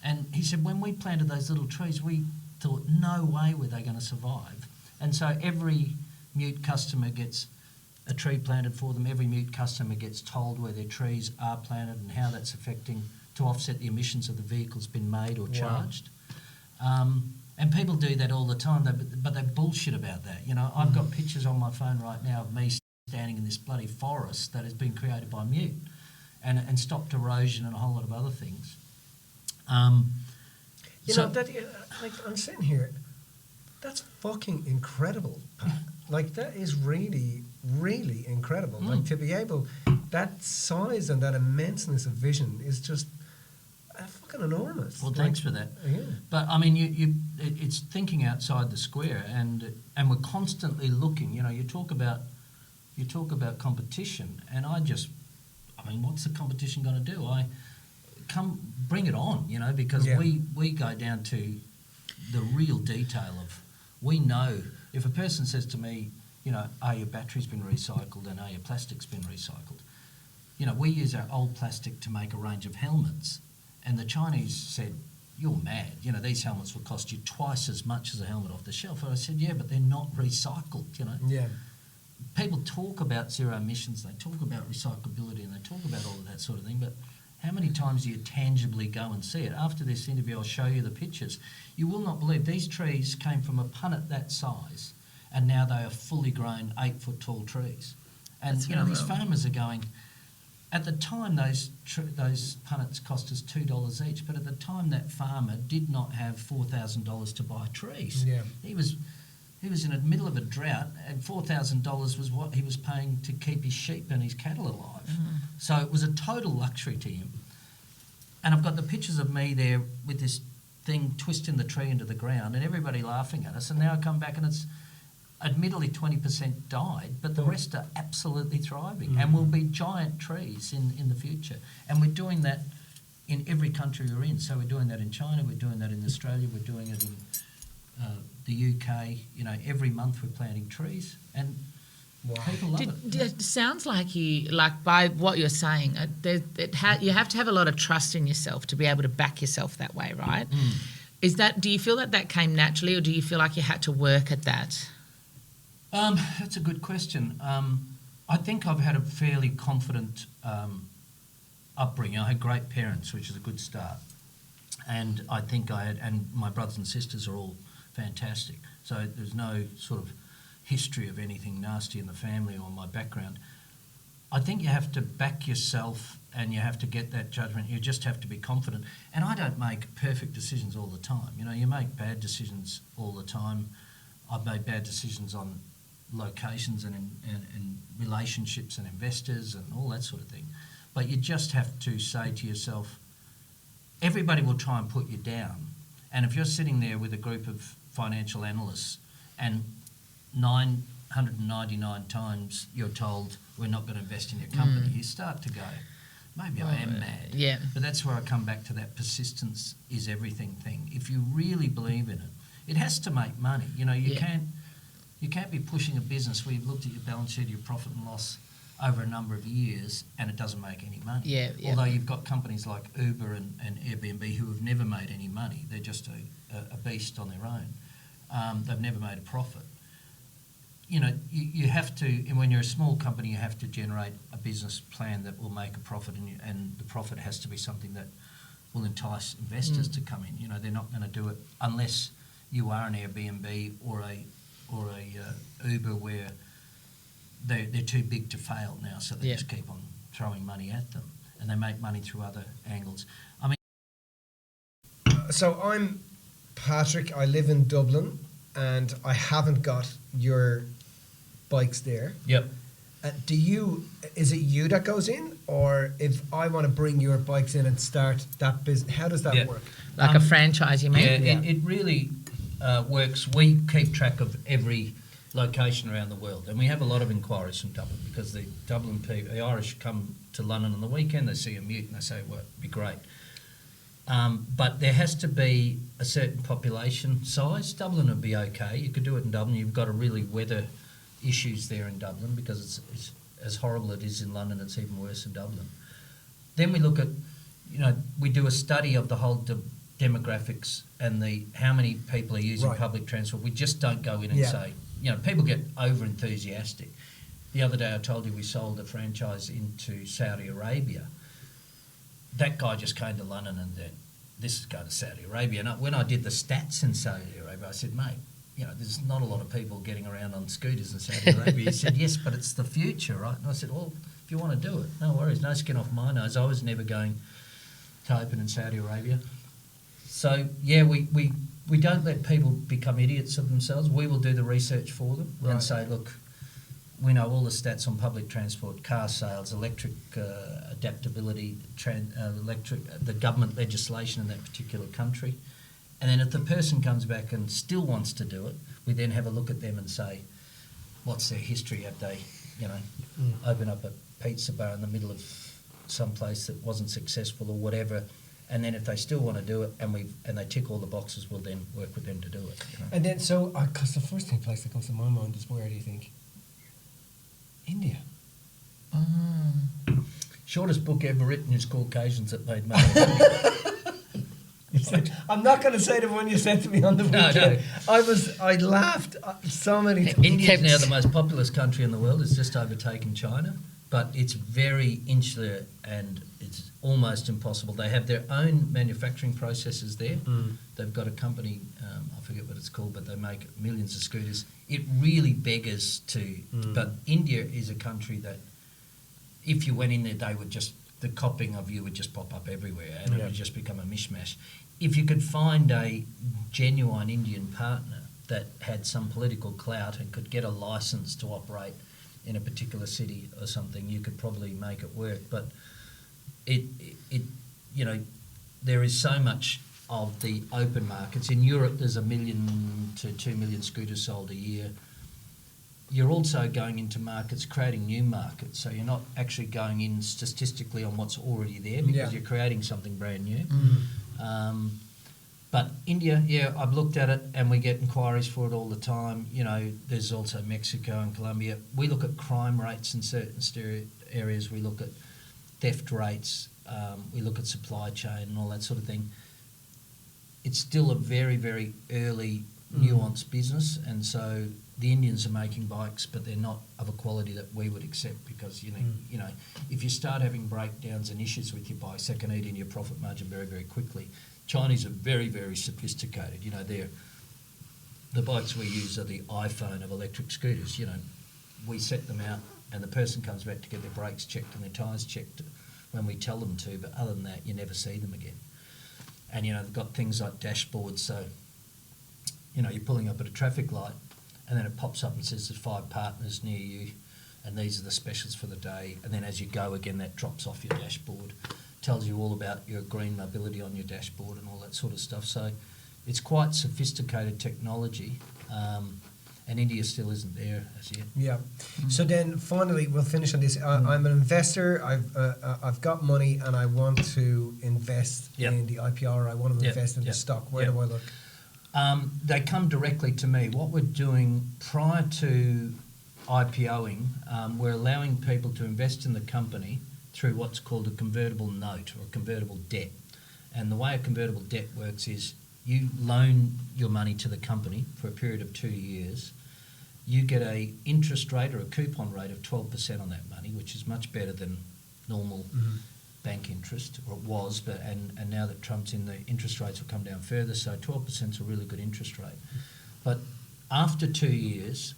Speaker 2: And he said, when we planted those little trees, we thought, no way were they going to survive. And so every mute customer gets a tree planted for them. Every mute customer gets told where their trees are planted and how that's affecting to offset the emissions of the vehicles been made or charged. And people do that all the time, but they bullshit about that. You know, I've got pictures on my phone right now of me standing in this bloody forest that has been created by mute and stopped erosion and a whole lot of other things.
Speaker 4: You know, that, like, I'm sitting here, that's fucking incredible, Pat. Like, that is really, really incredible. Like, to be able, that size and that immenseness of vision is just fucking enormous.
Speaker 2: Well, thanks for that.
Speaker 4: Yeah.
Speaker 2: But I mean, it's thinking outside the square, and we're constantly looking. You know, you talk about competition, and I mean, what's the competition going to do? Bring it on, you know, because we go down to the real detail of, we know if a person says to me, you know, are your batteries been recycled and are your plastics been recycled? You know, we use our old plastic to make a range of helmets, and the Chinese said, you're mad. You know, these helmets will cost you twice as much as a helmet off the shelf. And I said, yeah, but they're not recycled, you know.
Speaker 4: Yeah.
Speaker 2: People talk about zero emissions, they talk about recyclability, and they talk about all of that sort of thing, but How many times do you tangibly go and see it? After this interview, I'll show you the pictures. You will not believe these trees came from a punnet that size, and now they are fully grown 8 foot tall trees. And
Speaker 3: That's
Speaker 2: you know, these
Speaker 3: phenomenal.
Speaker 2: farmers are going. At the time, those punnets cost us $2 each, but at the time, that farmer did not have $4,000 to buy trees.
Speaker 4: Yeah.
Speaker 2: He was in the middle of a drought, and $4,000 was what he was paying to keep his sheep and his cattle alive. So it was a total luxury to him. And I've got the pictures of me there with this thing twisting the tree into the ground, and everybody laughing at us. And now I come back, and it's admittedly 20% died, but the rest are absolutely thriving and will be giant trees in the future. And we're doing that in every country we're in. So we're doing that in China, we're doing that in Australia, we're doing it in the UK. You know, every month we're planting trees, and people love it.
Speaker 3: It sounds like by what you're saying, you have to have a lot of trust in yourself to be able to back yourself that way, right? Do you feel that came naturally, or do you feel like you had to work at that?
Speaker 2: That's a good question. I think I've had a fairly confident upbringing. I had great parents, which is a good start. And I think and my brothers and sisters are all fantastic. So there's no sort of history of anything nasty in the family or my background. I think you have to back yourself, and you have to get that judgment. You just have to be confident. And I don't make perfect decisions all the time. You know, you make bad decisions all the time. I've made bad decisions on locations and relationships and investors and all that sort of thing. But you just have to say to yourself, everybody will try and put you down. And if you're sitting there with a group of financial analysts and 999 times you're told we're not going to invest in your company, you start to go, maybe I am mad.
Speaker 3: Yeah.
Speaker 2: But that's where I come back to that persistence is everything thing. If you really believe in it, it has to make money. You know, you can't be pushing a business where you've looked at your balance sheet, your profit and loss over a number of years, and it doesn't make any money.
Speaker 3: Yeah.
Speaker 2: Although you've got companies like Uber and Airbnb who have never made any money. They're just a beast on their own. They've never made a profit. You know, you have to, and when you're a small company, you have to generate a business plan that will make a profit, and the profit has to be something that will entice investors to come in. You know, they're not going to do it unless you are an Airbnb or a Uber where they're too big to fail now, so they just keep on throwing money at them, and they make money through other angles. I mean,
Speaker 4: So I'm Patrick. I live in Dublin, and I haven't got your bikes there.
Speaker 2: Yep.
Speaker 4: Is it you that goes in, or if I want to bring your bikes in and start that business, how does that work?
Speaker 3: Like a franchise, you mean?
Speaker 2: Yeah, it really works. We keep track of every location around the world, and we have a lot of inquiries from Dublin because the Dublin people, the Irish come to London on the weekend, they see a mute and they say, well, it'd be great. But there has to be a certain population size. Dublin would be okay. You could do it in Dublin. You've got to really weather issues there in Dublin because it's as horrible it is in London, it's even worse in Dublin. Then we look at, you know, we do a study of the whole demographics and how many people are using public transport. We just don't go in and say, you know, people get over enthusiastic. The other day I told you we sold a franchise into Saudi Arabia. That guy just came to London and said, this is going to Saudi Arabia. And when I did the stats in Saudi Arabia, I said, mate, you know, there's not a lot of people getting around on scooters in Saudi Arabia. He said, yes, but it's the future, right? And I said, well, if you want to do it, no worries, no skin off my nose. I was never going to open in Saudi Arabia. So, yeah, we don't let people become idiots of themselves. We will do the research for them and say, look, we know all the stats on public transport, car sales, electric adaptability, the government legislation in that particular country. And then if the person comes back and still wants to do it, we then have a look at them and say, what's their history? Have they, you know, open up a pizza bar in the middle of some place that wasn't successful or whatever? And then if they still want to do it and they tick all the boxes, we'll then work with them to do it. You know?
Speaker 4: And then, so, because the first place that comes to my mind is, where do you think? India.
Speaker 2: Shortest book ever written is Caucasians That Made Money.
Speaker 4: I'm not going to say the one you said to me on the weekend.
Speaker 2: No.
Speaker 4: I laughed so many times.
Speaker 2: India's now the most populous country in the world. It's just overtaken China. but it's very insular and it's almost impossible. They have their own manufacturing processes there. They've got a company, I forget what it's called, but they make millions of scooters. It really beggars to, but India is a country that if you went in there, they would just, the copying of you would just pop up everywhere and it would just become a mishmash. If you could find a genuine Indian partner that had some political clout and could get a license to operate in a particular city or something, you could probably make it work. But it you know, there is so much of the open markets. In Europe, there's 1 million to 2 million scooters sold a year. You're also going into markets, creating new markets. So you're not actually going in statistically on what's already there because you're creating something brand new. But India, I've looked at it and we get inquiries for it all the time. You know, there's also Mexico and Colombia. We look at crime rates in certain areas. We look at theft rates. We look at supply chain and all that sort of thing. It's still a very, very early, nuanced business, and so the Indians are making bikes, but they're not of a quality that we would accept because, you know, if you start having breakdowns and issues with your bikes, that can eat in your profit margin very, very quickly. Chinese are very, very sophisticated. You know, the bikes we use are the iPhone of electric scooters. You know, we set them out and the person comes back to get their brakes checked and their tyres checked when we tell them to, but other than that, you never see them again. And, you know, they've got things like dashboards, so, you know, you're pulling up at a traffic light and then it pops up and says there's 5 partners near you and these are the specials for the day. And then as you go again, that drops off your dashboard, tells you all about your green mobility on your dashboard and all that sort of stuff. So it's quite sophisticated technology, and India still isn't there as yet.
Speaker 4: Yeah. So then finally, we'll finish on this. I'm an investor. I've got money and I want to invest in the IPO, or I want to invest in the stock. Where do I look?
Speaker 2: They come directly to me. What we're doing prior to IPOing, we're allowing people to invest in the company through what's called a convertible note or a convertible debt. And the way a convertible debt works is you loan your money to the company for a period of 2 years. You get a interest rate or a coupon rate of 12% on that money, which is much better than normal bank interest, or it was, but and now that Trump's in, the interest rates will come down further, so 12% is a really good interest rate. But after 2 years,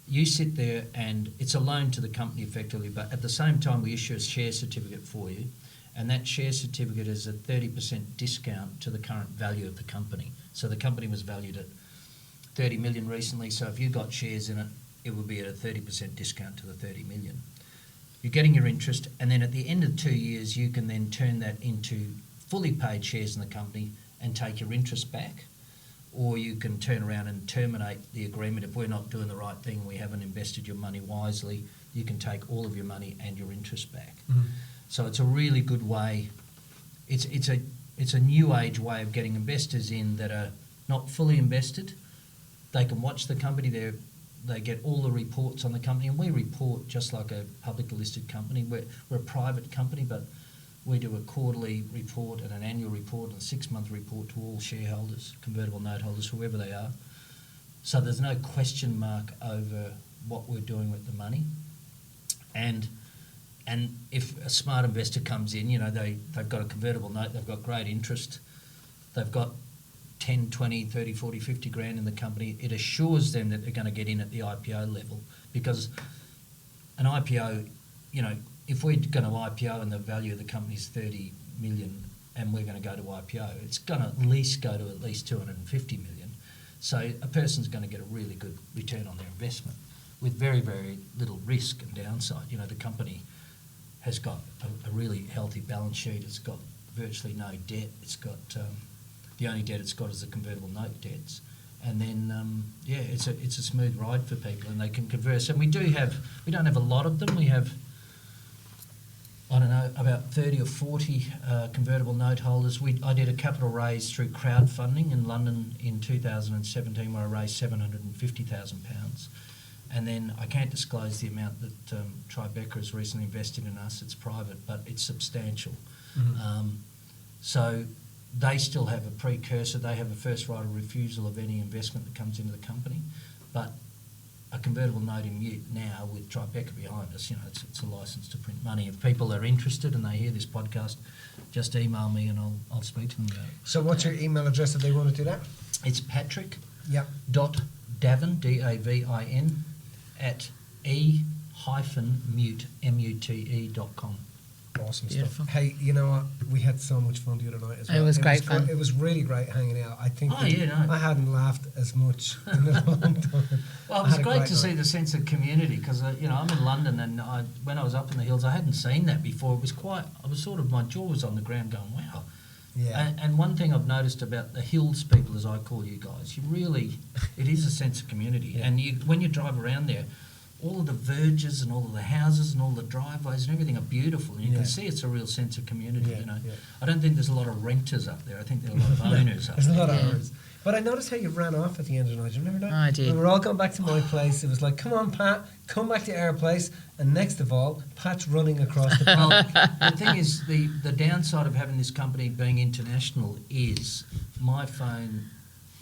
Speaker 2: you sit there and it's a loan to the company effectively, but at the same time we issue a share certificate for you, and that share certificate is a 30% discount to the current value of the company. So the company was valued at 30 million recently, so if you got shares in it, it would be at a 30% discount to the 30 million. You're getting your interest, and then at the end of 2 years you can then turn that into fully paid shares in the company and take your interest back. Or you can turn around and terminate the agreement. If we're not doing the right thing, we haven't invested your money wisely, you can take all of your money and your interest back. So it's a really good way. It's a new age way of getting investors in that are not fully invested. They can watch the company. They get all the reports on the company, and we report just like a publicly listed company. We're a private company, but we do a quarterly report and an annual report and a 6-month report to all shareholders, convertible note holders, whoever they are. So there's no question mark over what we're doing with the money. And if a smart investor comes in, you know, they've got a convertible note, they've got great interest, they've got 10, 20, 30, 40, 50 grand in the company, it assures them that they're going to get in at the IPO level. Because an IPO, you know, if we're going to IPO and the value of the company is 30 million and we're going to go to IPO, it's going to at least go to at least 250 million. So a person's going to get a really good return on their investment with very, very little risk and downside. You know, the company has got a really healthy balance sheet. It's got virtually no debt. It's got the only debt it's got is the convertible note debts. And then, it's a smooth ride for people, and they can converse. And we don't have a lot of them. We have, I don't know, about 30 or 40 convertible note holders. I did a capital raise through crowdfunding in London in 2017 where I raised £750,000. And then I can't disclose the amount that Tribeca has recently invested in us. It's private, but it's substantial. So they still have a precursor. They have a first right of refusal of any investment that comes into the company. But a convertible note in Mute now with Tribeca behind us. You know, it's a license to print money. If people are interested and they hear this podcast, just email me and I'll speak to them about it.
Speaker 4: So what's your email address if they want to do that?
Speaker 2: It's Patrick
Speaker 4: Yeah.
Speaker 2: Davin, Davin, at e-mute.com.
Speaker 4: Awesome
Speaker 3: Beautiful.
Speaker 4: stuff. Hey, you know what? We had so much fun the other night as well.
Speaker 3: It was great fun.
Speaker 4: It was really great hanging out. I think
Speaker 2: Oh, yeah, no.
Speaker 4: I hadn't laughed as much in a long time.
Speaker 2: Well, it
Speaker 4: I
Speaker 2: was
Speaker 4: had a
Speaker 2: great to see
Speaker 4: night.
Speaker 2: the sense of community because, you know, I'm in London and when I was up in the hills, I hadn't seen that before. It was my jaw was on the ground going, wow.
Speaker 4: Yeah.
Speaker 2: And one thing I've noticed about the hills people, as I call you guys, it is a sense of community.
Speaker 4: Yeah.
Speaker 2: And when you drive around there, all of the verges and all of the houses and all the driveways and everything are beautiful. And you
Speaker 4: Yeah.
Speaker 2: can see it's a real sense of community,
Speaker 4: Yeah,
Speaker 2: you know.
Speaker 4: yeah.
Speaker 2: I don't think there's a lot of renters up there. I think there are a lot of owners up
Speaker 4: There's a
Speaker 2: there.
Speaker 4: lot of
Speaker 3: Yeah.
Speaker 4: hours. But I noticed how you ran off at the end of the night. Do you remember that?
Speaker 3: I did.
Speaker 4: We were all going back to my place. It was like, come on, Pat, come back to our place. And next of all, Pat's running across the
Speaker 2: Well,
Speaker 4: park.
Speaker 2: the thing is, the downside of having this company being international is my phone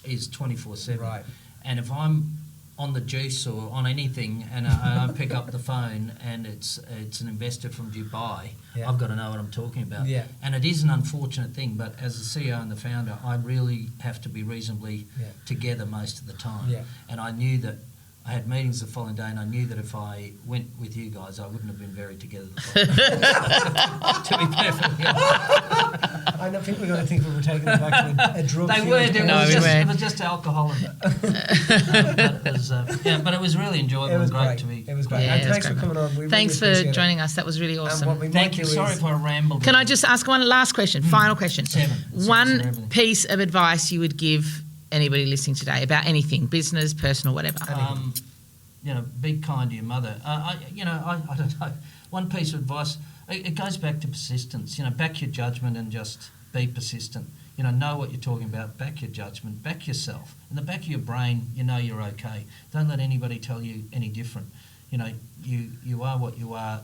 Speaker 2: is 24/7.
Speaker 4: Right.
Speaker 2: And if I'm on the juice or on anything and I pick up the phone and it's an investor from Dubai,
Speaker 4: Yeah.
Speaker 2: I've got to know what I'm talking about.
Speaker 4: Yeah.
Speaker 2: And it is an unfortunate thing, but as the CEO and the founder, I really have to be reasonably
Speaker 4: Yeah.
Speaker 2: together most of the time.
Speaker 4: Yeah.
Speaker 2: And I knew that I had meetings the following day, and I knew that if I went with you guys, I wouldn't have been very together the following day. To be perfectly honest.
Speaker 4: I know people are going to think we were taking them back to a drug
Speaker 2: They
Speaker 4: field.
Speaker 2: weren't. It,
Speaker 3: No,
Speaker 2: was
Speaker 3: we
Speaker 2: just,
Speaker 3: weren't.
Speaker 2: it was just alcohol. But it was really enjoyable
Speaker 4: It was
Speaker 2: and great
Speaker 4: great.
Speaker 2: to be.
Speaker 4: It was great.
Speaker 3: Yeah,
Speaker 4: and
Speaker 3: it was
Speaker 4: thanks for
Speaker 3: great.
Speaker 4: coming on. We
Speaker 3: Thanks
Speaker 4: really
Speaker 3: for
Speaker 4: appreciate
Speaker 3: joining us. That was really
Speaker 4: And
Speaker 3: awesome.
Speaker 4: what we
Speaker 2: Thank
Speaker 4: might
Speaker 2: you.
Speaker 4: do
Speaker 2: Sorry
Speaker 4: is-
Speaker 2: if I rambled.
Speaker 3: Can I just ask one last question? Final question.
Speaker 2: 7. That's
Speaker 3: One
Speaker 2: everything.
Speaker 3: piece of advice you would give anybody listening today about anything, business, personal, whatever.
Speaker 2: Be kind to your mother. I don't know. One piece of advice, it goes back to persistence. Back your judgment and just be persistent. Know what you're talking about, back your judgment, back yourself. In the back of your brain, you're okay. Don't let anybody tell you any different. You are what you are.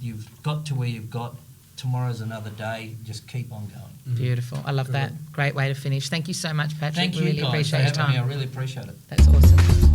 Speaker 2: You've got to where you've got. Tomorrow's another day. Just keep on going.
Speaker 3: Beautiful. I love that. Great way to finish. Thank you so much, Patrick.
Speaker 2: Thank
Speaker 3: We
Speaker 2: you
Speaker 3: really
Speaker 2: guys for
Speaker 3: appreciate your
Speaker 2: having me. I
Speaker 3: time.
Speaker 2: really appreciate it.
Speaker 3: That's awesome.